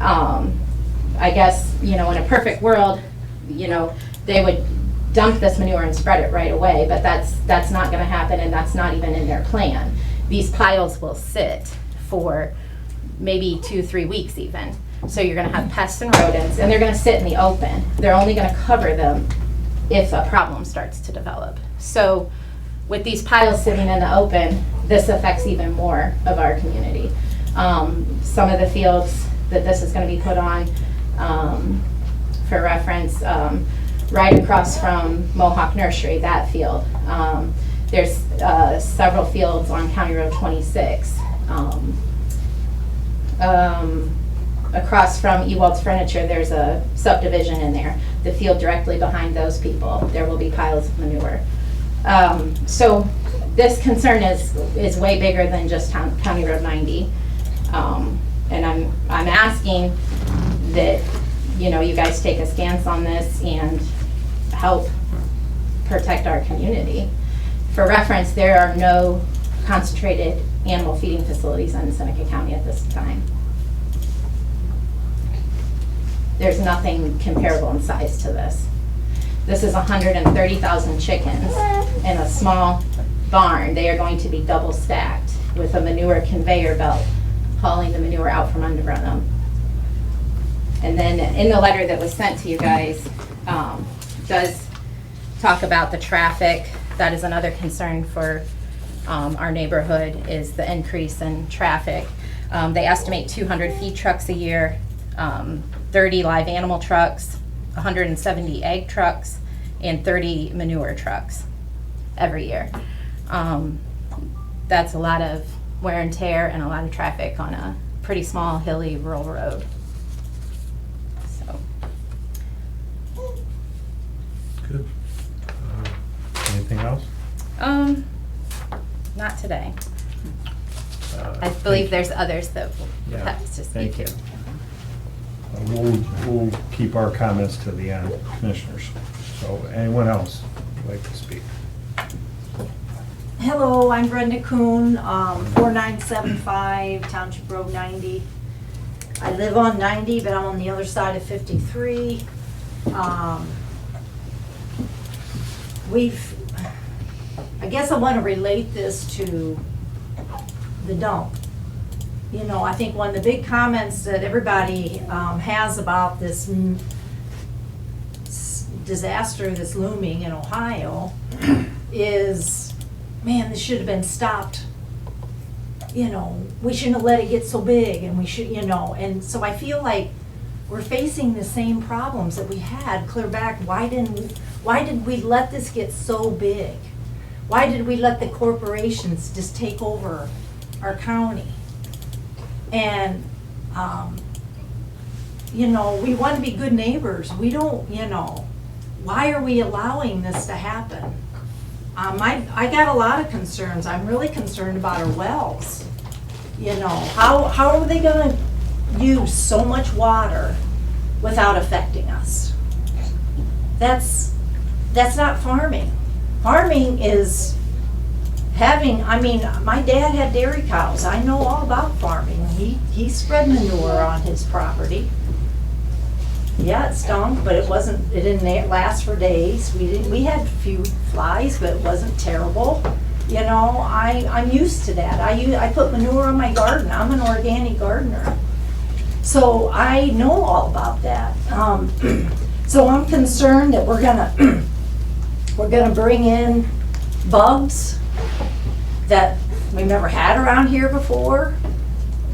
I guess, in a perfect world, they would dump this manure and spread it right away, but that's not going to happen, and that's not even in their plan. These piles will sit for maybe 2-3 weeks even. So you're going to have pests and rodents, and they're going to sit in the open. They're only going to cover them if a problem starts to develop. So with these piles sitting in the open, this affects even more of our community. Some of the fields that this is going to be put on, for reference, right across from Mohawk Nursery, that field. There's several fields on County Road 26. Across from Ewald's Furniture, there's a subdivision in there. The field directly behind those people, there will be piles of manure. So this concern is way bigger than just County Road 90. And I'm asking that, you know, you guys take a stance on this and help protect our community. For reference, there are no concentrated animal feeding facilities in Seneca County at this time. There's nothing comparable in size to this. This is 130,000 chickens in a small barn. They are going to be double stacked with a manure conveyor belt hauling the manure out from under them. And then in the letter that was sent to you guys, does talk about the traffic. That is another concern for our neighborhood, is the increase in traffic. They estimate 200 feed trucks a year, 30 live animal trucks, 170 egg trucks, and 30 manure trucks every year. That's a lot of wear and tear and a lot of traffic on a pretty small, hilly, rural road. So. Good. Anything else? Not today. I Thank believe you. there's others that will Yeah, have to speak thank you. to. We'll keep our comments to the end, commissioners. So anyone else would like to speak? Hello, I'm Brenda Kuhn, 4975 Township Road 90. I live on 90, but I'm on the other side of 53. I guess I want to relate this to the dump. You know, I think one of the big comments that everybody has about this disaster that's looming in Ohio is, man, this should have been stopped. You know, we shouldn't have let it get so big, and we should, you know, and so I feel like we're facing the same problems that we had clear back. Why did we let this get so big? Why did we let the corporations just take over our county? And, you know, we want to be good neighbors. We don't, you know, why are we allowing this to happen? I got a lot of concerns. I'm really concerned about our wells. You know, how are they gonna use so much water without affecting us? That's not farming. Farming is having, I mean, my dad had dairy cows. I know all about farming. He spread manure on his property. Yeah, it stunk, but it didn't last for days. We had a few flies, but it wasn't terrible. You know, I'm used to that. I put manure on my garden. I'm an organic gardener. So I know all about that. So I'm concerned that we're gonna bring in bugs that we never had around here before,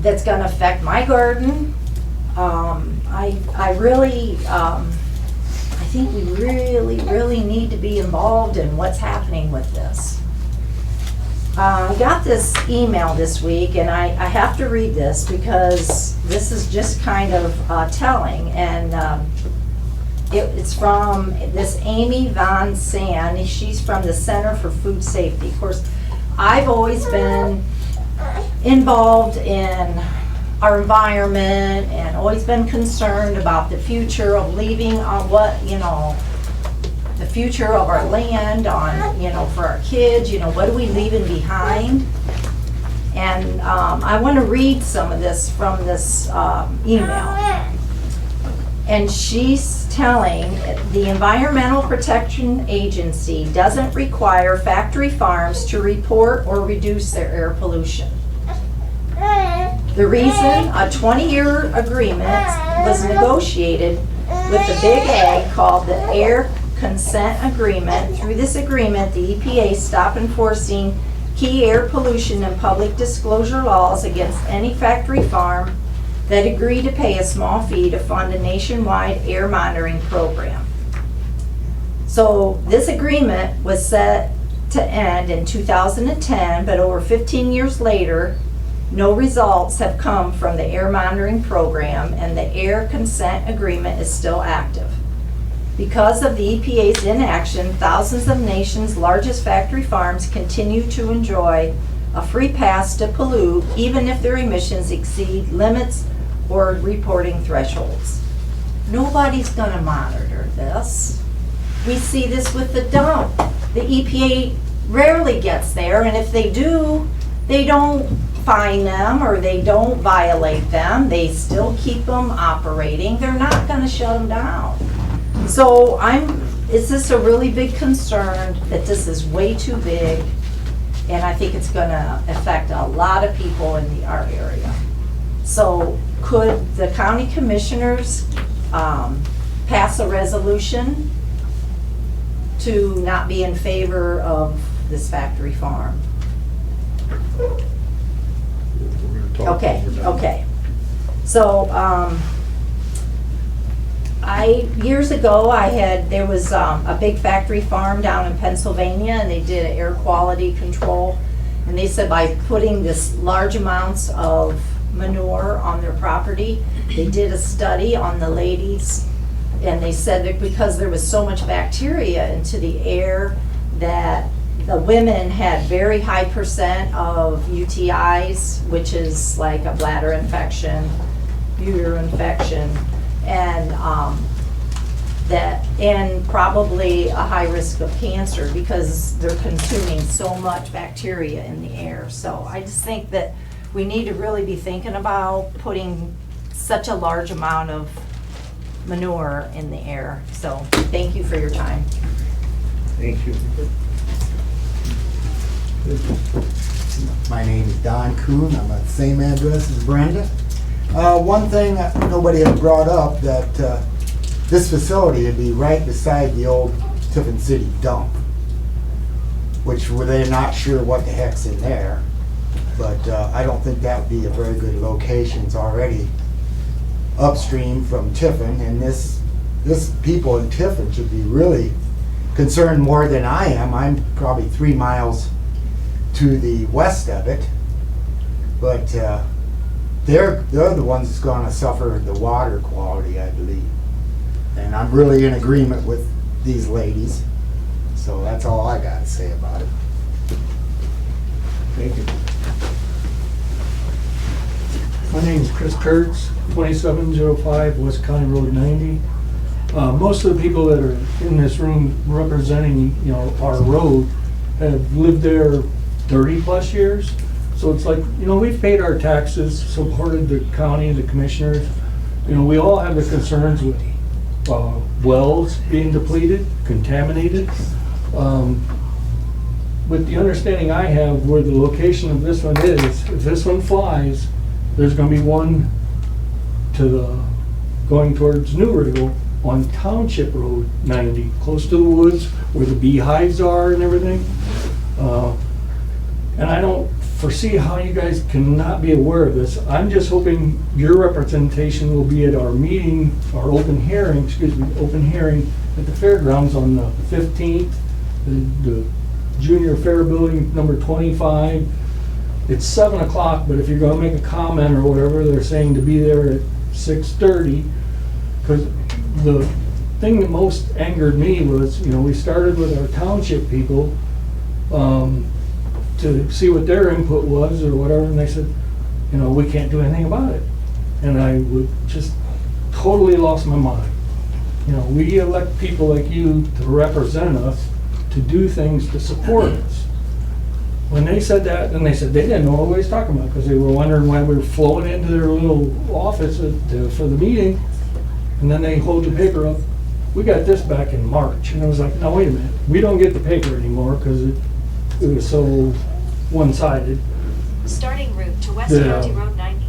that's gonna affect my garden. I think we really need to be involved in what's happening with this. I got this email this week, and I have to read this because this is just kind of telling. And it's from this Amy Von Sand. She's from the Center for Food Safety. Of course, I've always been involved in our environment and always been concerned about the future of leaving on the future of our land on, for our kids, what are we leaving behind? And I want to read some of this from this email. And she's telling the Environmental Protection Agency doesn't require factory farms to report or reduce their air pollution. The reason a 20-year agreement was negotiated with the Big Ag called the Air Consent Agreement. Through this agreement, the EPA stopped enforcing key air pollution and public disclosure laws against any factory farm that agreed to pay a small fee to fund a nationwide air monitoring program. So this agreement was set to end in 2010, but over 15 years later, no results have come from the air monitoring program, and the air consent agreement is still active. Because of the EPA's inaction, thousands of nation's largest factory farms continue to enjoy a free pass to pollute, even if their emissions exceed limits or reporting thresholds. Nobody's gonna monitor this. We see this with the dump. The EPA rarely gets there, and if they do, they don't fine them or they don't violate them. They still keep them operating. They're not gonna shut them down. So is this a really big concern that this is way too big? And I think it's gonna affect a lot of people in our area. So could the county commissioners pass a resolution to not be in favor of this factory farm? Okay, okay. So, years ago, there was a big factory farm down in Pennsylvania, and they did air quality control. And they said by putting this large amounts of manure on their property, they did a study on the ladies, and they said that because there was so much bacteria into the air, that the women had very high percent of UTIs, which is like a bladder infection, uterine infection, and and probably a high risk of cancer because they're consuming so much bacteria in the air. So I just think that we need to really be thinking about putting such a large amount of manure in the air. So thank you for your time. Thank you. My name is Don Kuhn. I'm at the same address as Brenda. One thing that nobody had brought up, that this facility would be right beside the old Tiffin City dump, which they're not sure what the heck's in there. But I don't think that would be a very good location. It's already upstream from Tiffin, and this people in Tiffin should be really concerned more than I am. I'm probably 3 miles to the west of it, but they're the ones that's going to suffer the water quality, I believe. And I'm really in agreement with these ladies. So that's all I got to say about it. Thank you. My name is Chris Kurtz, 2705 West County Road 90. Most of the people that are in this room representing, our road have lived there 30 plus years. So it's like, we've paid our taxes, supported the county and the commissioners. We all have the concerns with wells being depleted, contaminated. With the understanding I have where the location of this one is, if this one flies, there's gonna be one going towards New Riddle on Township Road 90, close to the woods where the beehives are and everything. And I don't foresee how you guys cannot be aware of this. I'm just hoping your representation will be at our meeting, our open hearing at the fairgrounds on the 15th, the Junior Fair Building number 25. It's 7 o'clock, but if you're gonna make a comment or whatever, they're saying to be there at 6:30. Because the thing that most angered me was, we started with our township people to see what their input was or whatever, and they said, we can't do anything about it. And I would just totally lost my mind. We elect people like you to represent us, to do things to support us. When they said that, then they said they didn't know what we was talking about because they were wondering why we were flowing into their little office for the meeting. And then they hold the paper up. We got this back in March. And I was like, no, wait a minute. We don't get the paper anymore because it was so one-sided. Starting route to West County Road 90.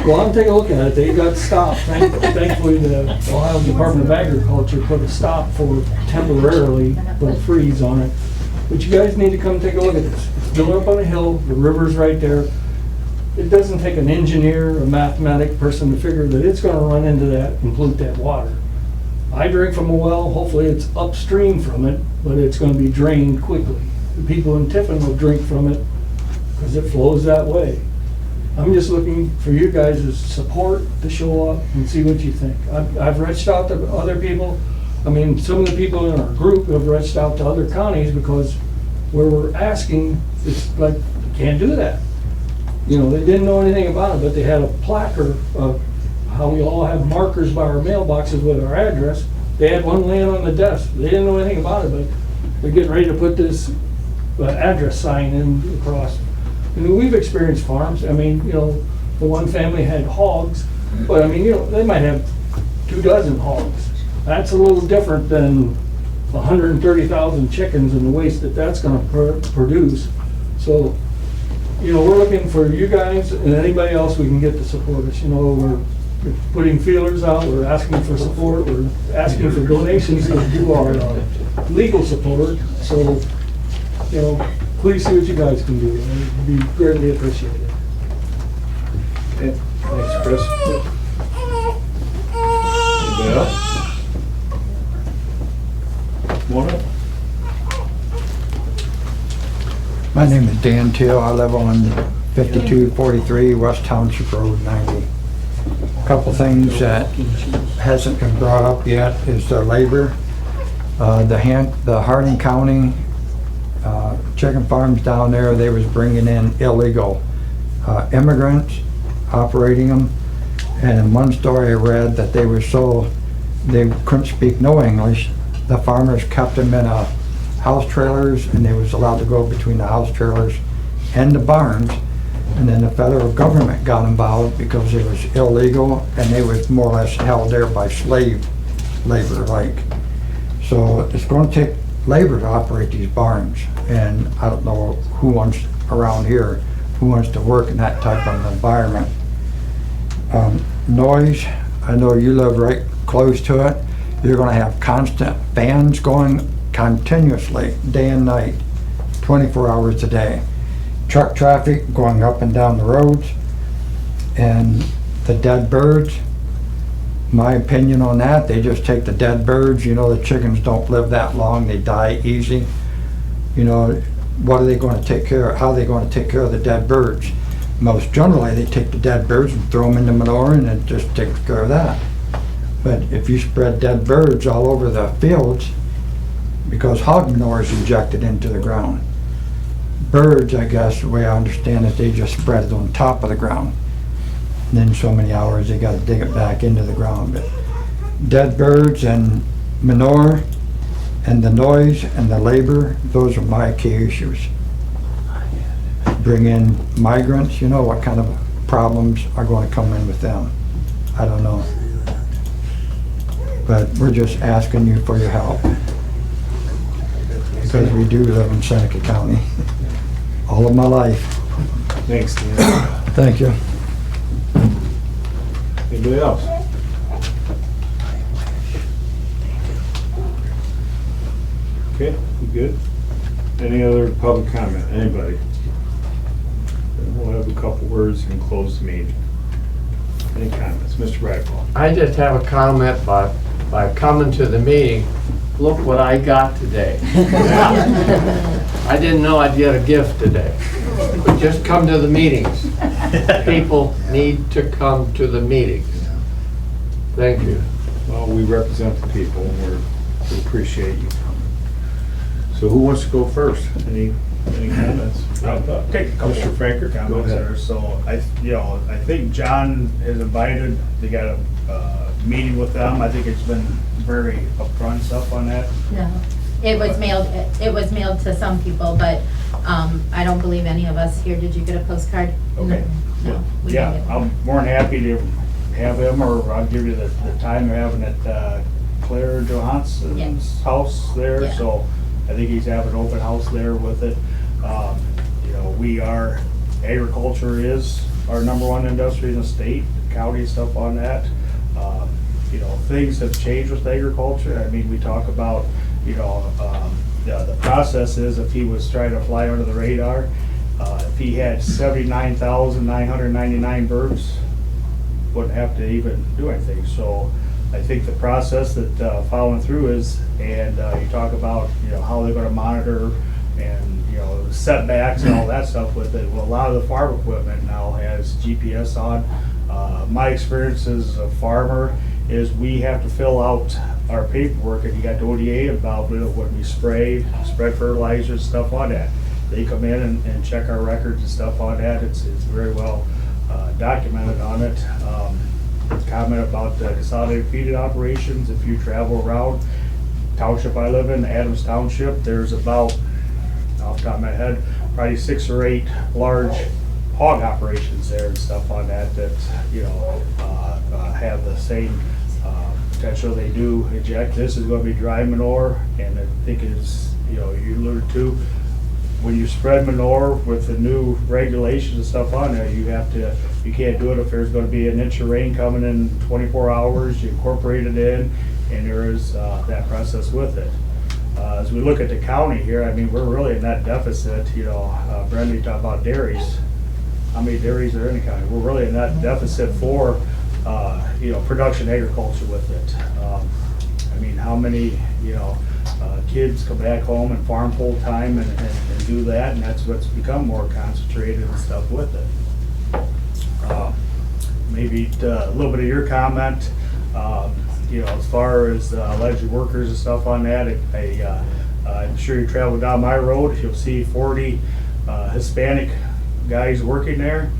Well, I'm taking a look at it. They got stopped. Thankfully, the Ohio Department of Agriculture put a stop for temporarily, put a freeze on it. But you guys need to come take a look at this. It's built up on a hill. The river's right there. It doesn't take an engineer, a mathematic person to figure that it's going to run into that and pollute that water. I drink from a well, hopefully it's upstream from it, but it's gonna be drained quickly. The people in Tiffin will drink from it because it flows that way. I'm just looking for you guys' support to show up and see what you think. I've reached out to other people. I mean, some of the people in our group have reached out to other counties because where we're asking, it's like, you can't do that. You know, they didn't know anything about it, but they had a placard of how we all have markers by our mailboxes with our address. They had one laying on the desk. They didn't know anything about it, but they're getting ready to put this address sign in across. And we've experienced farms. I mean, you know, the one family had hogs, but I mean, you know, they might have 24 hogs. That's a little different than 130,000 chickens and the waste that that's gonna produce. So, you know, we're looking for you guys and anybody else we can get to support us. You know, we're putting feelers out, we're asking for support, we're asking for donations to do our legal support. So, you know, please see what you guys can do. It'd be greatly appreciated. Okay, thanks, Chris. Anybody else? Mona? My name is Dan Till. I live on 5243 West Township Road 90. A couple things that hasn't been brought up yet is the labor. The Hardin County chicken farms down there, they was bringing in illegal immigrants, operating them. And in one story I read that they couldn't speak no English. The farmers kept them in house trailers, and they was allowed to go between the house trailers and the barns. And then the federal government got involved because it was illegal, and they was more or less held there by slave labor like. So it's going to take labor to operate these barns, and I don't know who wants around here who wants to work in that type of environment. Noise, I know you live right close to it. You're going to have constant fans going continuously, day and night, 24 hours a day. Truck traffic going up and down the roads, and the dead birds. My opinion on that, they just take the dead birds. You know, the chickens don't live that long, they die easy. You know, what are they going to take care of? How are they going to take care of the dead birds? Most generally, they take the dead birds and throw them in the manure, and it just takes care of that. But if you spread dead birds all over the fields, because hog manure is injected into the ground. Birds, I guess, the way I understand it, they just spread it on top of the ground. And then so many hours, they gotta dig it back into the ground. But dead birds and manure and the noise and the labor, those are my key issues. Bring in migrants, you know what kind of problems are going to come in with them. I don't know. But we're just asking you for your help. Because we do live in Seneca County. All of my life. Thanks, Dan. Thank you. Anybody else? Okay, you good? Any other public comment? Anybody? Then we'll have a couple words and close the meeting. Any comments? Mr. Bradwell? I just have a comment by coming to the meeting. Look what I got today. I didn't know I'd get a gift today. But just come to the meetings. People need to come to the meetings. Thank you. Well, we represent the people, and we appreciate you coming. So who wants to go first? Any comments? I'll take a couple of Franker Go comments ahead. there. So I think John is invited. They got a meeting with them. I think it's been very upfront stuff on that. No, it was mailed to some people, but I don't believe any of us here, did you get a postcard? Okay. No. we Yeah, didn't get I'm more than happy to have him, or I'll give you the time they're having at Claire Johansson's house there. Yeah. So I think he's having an open house there with it. Agriculture is our #1 industry in the state, county stuff on that. Things have changed with agriculture. I mean, we talk about, the process is if he was trying to fly under the radar, if he had 79,999 birds, wouldn't have to even do anything. So I think the process that following through is, and you talk about, how they're gonna monitor and, setbacks and all that stuff with it. Well, a lot of the farm equipment now has GPS on. My experience as a farmer is we have to fill out our paperwork, and you got the ODA involved with it when we spread fertilizers, stuff on that. They come in and check our records and stuff on that. It's very well documented on it. Comment about the consolidated feeding operations. If you travel around township I live in, Adams Township, there's about, off the top of my head, probably 6 or 8 large hog operations there and stuff on that have the same potential. They do inject. This is going to be dry manure, and I think it's, you alluded to, when you spread manure with the new regulations and stuff on there, you can't do it if there's going to be an inch of rain coming in 24 hours. You incorporate it in, and there is that process with it. As we look at the county here, I mean, we're really in that deficit. Brenda, you talk about dairies. How many dairies are in the county? We're really in that deficit for, production agriculture with it. I mean, how many, kids come back home and farm full time and do that, and that's what's become more concentrated and stuff with it. Maybe a little bit of your comment, as far as alleged workers and stuff on that. I'm sure you travel down my road, you'll see 40 Hispanic guys working there.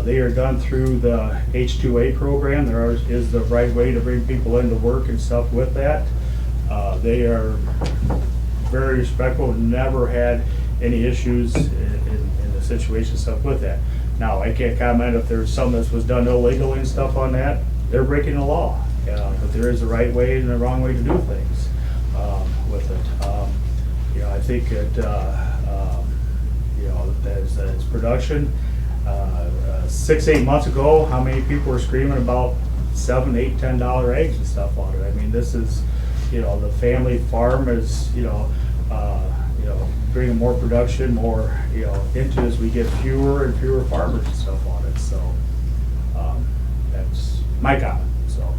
They are done through the H-2A program. There is the right way to bring people into work and stuff with that. They are very respectful, never had any issues in the situation stuff with that. Now, I can't comment if there's some that was done illegally and stuff on that. They're breaking the law, but there is a right way and a wrong way to do things with it. I think that it's production. 6-8 months ago, how many people were screaming about $7, $8, $10 eggs and stuff on it? I mean, this is, the family farm is, bringing more production, more, into as we get fewer and fewer farmers and stuff on it. So that's my comment. So,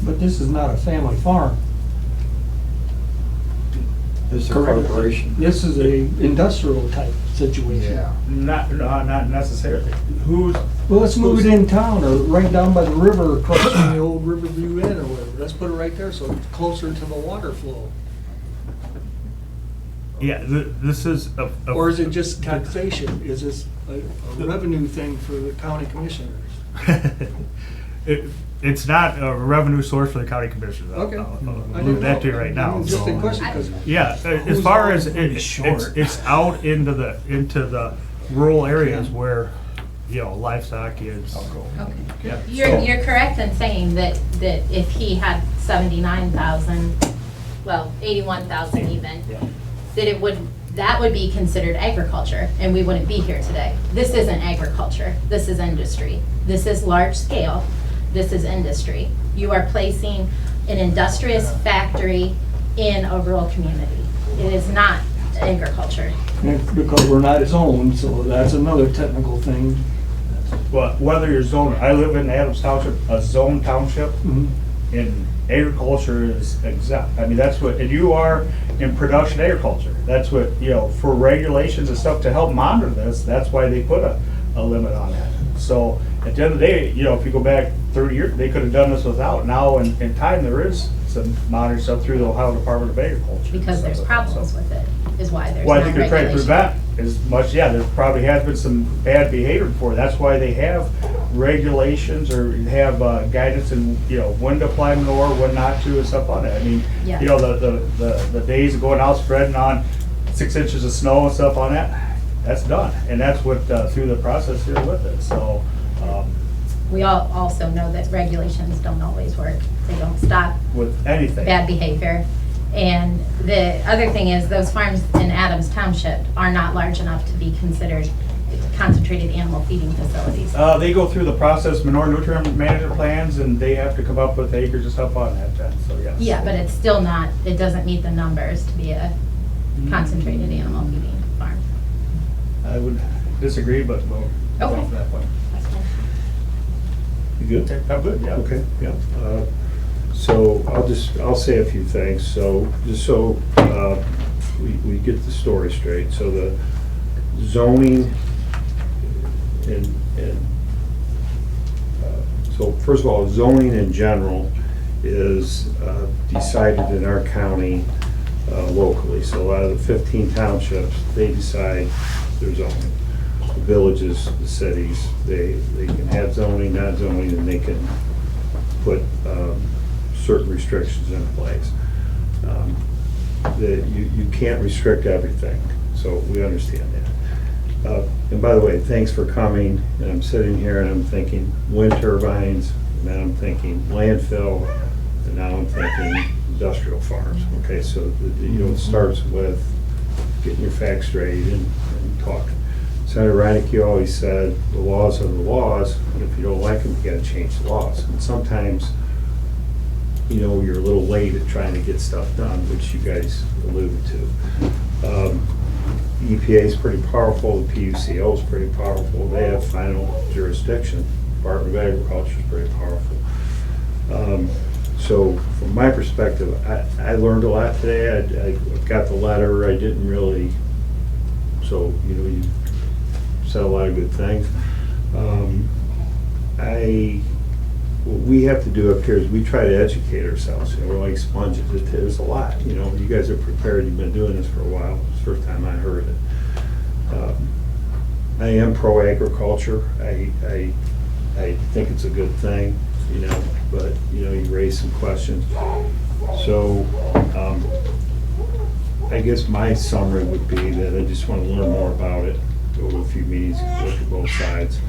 But this is not a family farm. It's a Correct. corporation. This is a industrial type situation. not necessarily. Well, let's move it in town or right down by the river across from the old Riverview Inn or whatever. Let's put it right there so it's closer to the water flow. Yeah, this is Or is it just taxation? Is this a revenue thing for the county commissioners? It's not a revenue source for the county commissioners. Okay. I'll I move didn't that to you know. right now. Just a So, question, 'cause yeah, as who's far as always it's short? it's out into the rural areas where livestock is. Okay. Yeah. You're correct in saying that if he had 79,000, well, 81,000 even, that would be considered agriculture, and we wouldn't be here today. This isn't agriculture, this is industry. This is large scale, this is industry. You are placing an industrious factory in a rural community. It is not agriculture. Because we're not zoned, so that's another technical thing. Well, whether you're zoned, I live in Adams Township, a zone township, Mhm. and agriculture is exempt. I mean, that's what, and you are in production agriculture. That's what, for regulations and stuff to help monitor this, that's why they put a limit on that. So at the end of the day, if you go back 30 years, they could have done this without. Now in time, there is some monitoring stuff through the Ohio Department of Agriculture. Because there's problems with it, is why there's Well, I not think they're trying to regulation. prevent as much, there probably has been some bad behavior before. That's why they have regulations or have guidance in, when to apply manure, when not to, and stuff on it. I mean, Yeah. the days of going out spreading on 6 inches of snow and stuff on that, that's done. And that's what, through the process here with it, so. We all also know that regulations don't always work. They don't stop With anything. bad behavior. And the other thing is, those farms in Adams Township are not large enough to be considered concentrated animal feeding facilities. They go through the process, manure nutrient management plans, and they have to come up with acres and stuff on that, then, so yes. Yeah, but it's still not, it doesn't meet the numbers to be a concentrated animal feeding farm. I would disagree, but we'll go Okay. off that point. That's fine. You good? I'm good, yeah. Okay, yeah. So I'll say a few things. So just so we get the story straight. So the zoning so first of all, zoning in general is decided in our county locally. So a lot of the 15 townships, they decide their zoning. The villages, the cities, they can have zoning, not zoning, and they can put certain restrictions in place. You can't restrict everything, so we understand that. And by the way, thanks for coming. And I'm sitting here and I'm thinking wind turbines, and then I'm thinking landfill, and now I'm thinking industrial farms. Okay, so it starts with getting your facts straight and talking. Senator Reineke always said the laws are the laws, and if you don't like them, you got to change the laws. And sometimes, you're a little late at trying to get stuff done, which you guys alluded to. The EPA is pretty powerful, the PUCO is pretty powerful, they have final jurisdiction. Department of Agriculture is pretty powerful. So from my perspective, I learned a lot today. I got the letter, I didn't really, so you said a lot of good things. What we have to do up here is we try to educate ourselves. We're like sponges. There's a lot. You guys are prepared. You've been doing this for a while. It's the first time I heard it. I am pro-agriculture. I think it's a good thing. But you raise some questions. So I guess my summary would be that I just want to learn more about it. Go to a few meetings, look at both sides.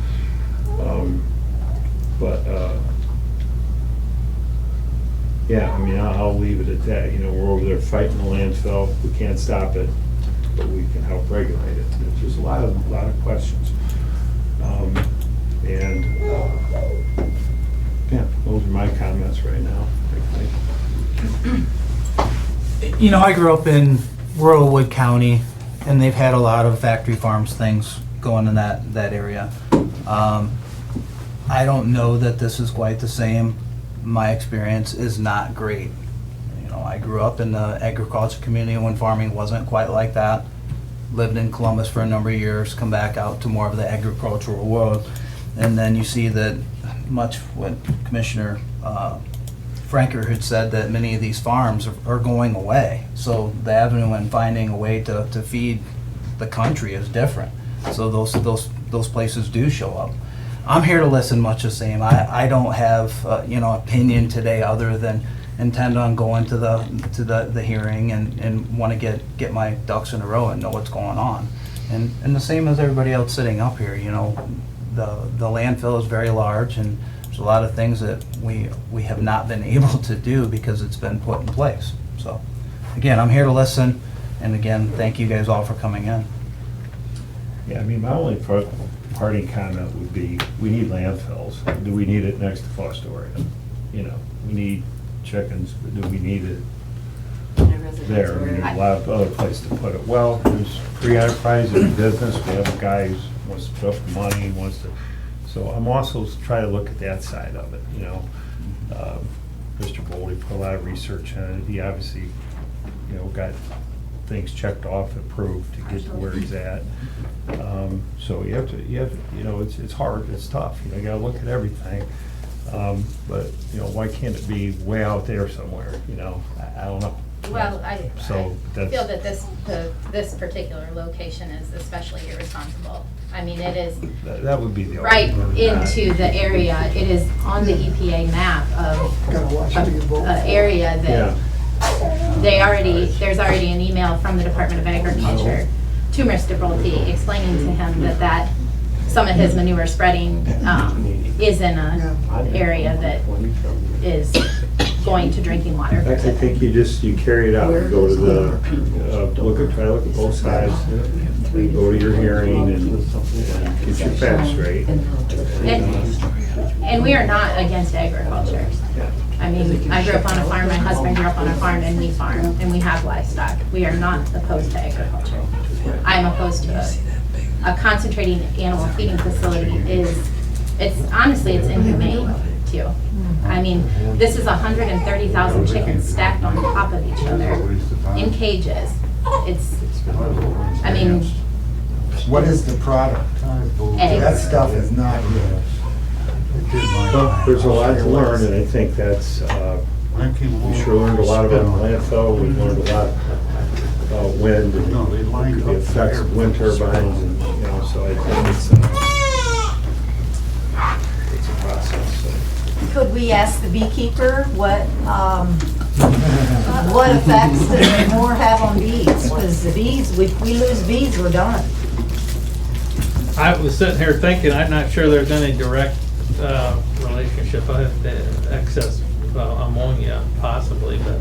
Yeah, I'll leave it at that. We're over there fighting the landfill. We can't stop it, but we can help regulate it. There's just a lot of questions. Yeah, those are my comments right now. I grew up in rural Wood County, and they've had a lot of factory farms things going in that area. I don't know that this is quite the same. My experience is not great. I grew up in the agriculture community when farming wasn't quite like that. Lived in Columbus for a number of years, come back out to more of the agricultural world, and then you see that much what Commissioner Franker had said, that many of these farms are going away. So the avenue in finding a way to feed the country is different. So those places do show up. I'm here to listen, much the same. I don't have opinion today other than intend on going to the hearing and want to get my ducks in a row and know what's going on. And the same as everybody else sitting up here. The landfill is very large, and there's a lot of things that we have not been able to do because it's been put in place. So again, I'm here to listen, and again, thank you guys all for coming in. Yeah, my only parting comment would be, we need landfills. Do we need it next to Fostoria? We need chickens, but do we need it there? There's a lot of other places to put it. Well, there's free enterprise in business. We have a guy who wants to put up money, wants to. So I'm also trying to look at that side of it. Mr. Boldy put a lot of research on it. He obviously, got things checked off, approved to get to where he's at. So you have to, it's hard, it's tough. You got to look at everything. But why can't it be way out there somewhere? I don't know. Well, I So feel that this particular location is especially irresponsible. It is that would be the right argument. into the area. It is on the EPA map of an area that there's already an email from the Department of Agriculture to Mr. Bolte explaining to him that some of his manure spreading is in an area that is going to drinking water. I think you carry it out. You go to the try to look at both sides. Go to your hearing and get your facts straight. And we are not against agriculture. I grew up on a farm, my husband grew up on a farm, and we farm, and we have livestock. We are not opposed to agriculture. I'm opposed to a concentrating animal feeding facility it's inhumane too. I mean, this is 130,000 chickens stacked on top of each other in cages. It's, I mean, What is the product? That eggs. stuff is not good. Well, there's a lot to learn, and I think that's, we sure learned a lot about landfill, we learned a lot about wind, and the effects of wind turbines, and, you know, so I think it's a process, so. Could we ask the beekeeper what effects does more have on bees? Because the bees, if we lose bees, we're done. I was sitting here thinking, I'm not sure there's any direct relationship. I have the excess ammonia possibly, but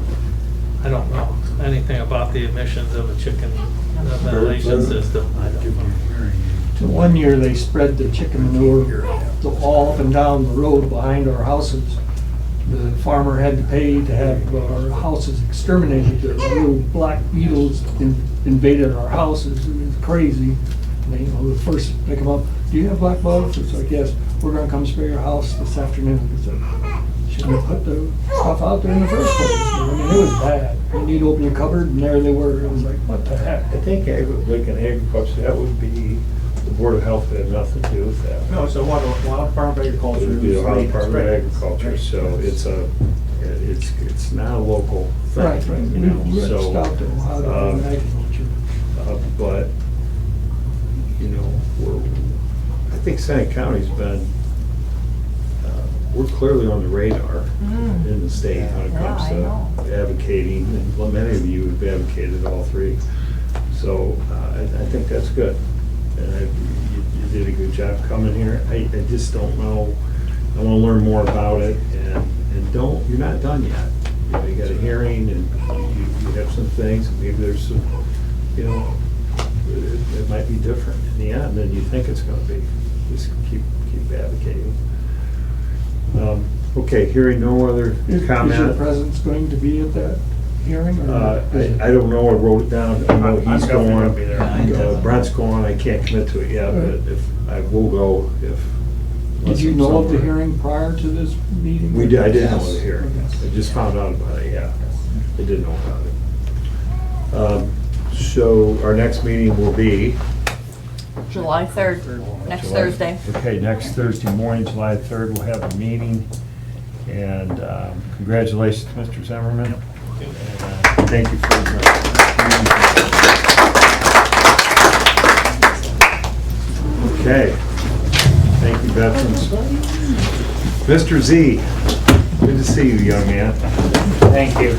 I don't know anything about the emissions of a chicken ventilation system. I don't know. One year, they spread the chicken manure all up and down the road behind our houses. The farmer had to pay to have our houses exterminated. The little black beetles invaded our houses. It was crazy. And they, you know, the first they come up, do you have black bugs? It's like, yes, we're gonna come spray your house this afternoon. It's like, shouldn't have put the stuff out there in the first place. I mean, it was bad. You need to open your cupboard, and there they were. It was like, what the heck? I think Lincoln Agriculture, that would be, the Board of Health would have nothing to do with that. No, so Wild Department of Agriculture. It would be the Ohio Department of Agriculture, so it's not a local thing. Right, right. You know, We so, stopped it. How to agriculture. but, you know, I think Seneca County's been, we're clearly on the radar in the state when it comes to advocating, and well, many of you have advocated all three. So I think that's good. And you did a good job coming here. I just don't know, I want to learn more about it, and you're not done yet. You know, you got a hearing, and you have some things, and maybe there's some, you know, it might be different in the end than you think it's going to be. Just keep advocating. Okay, hearing no other comment. Is your presence going to be at that hearing? Or I don't know, I wrote it down, I know I'm he's definitely going, gonna be there. Brent's going, I can't commit to it yet, but if, I will go if. Did you know of the hearing prior to this meeting? I didn't know of the Yes. hearing, I just found out about it, yeah, I didn't know about it. So our next meeting will be? July 3rd, next July- Thursday. Okay, next Thursday morning, July 3rd, we'll have a meeting. And congratulations, Mr. Zimmerman. And, thank you for your. Okay, thank you, veterans. Mr. Z, good to see you, young man. Thank you.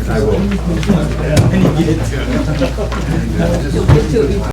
I will. When you get to it.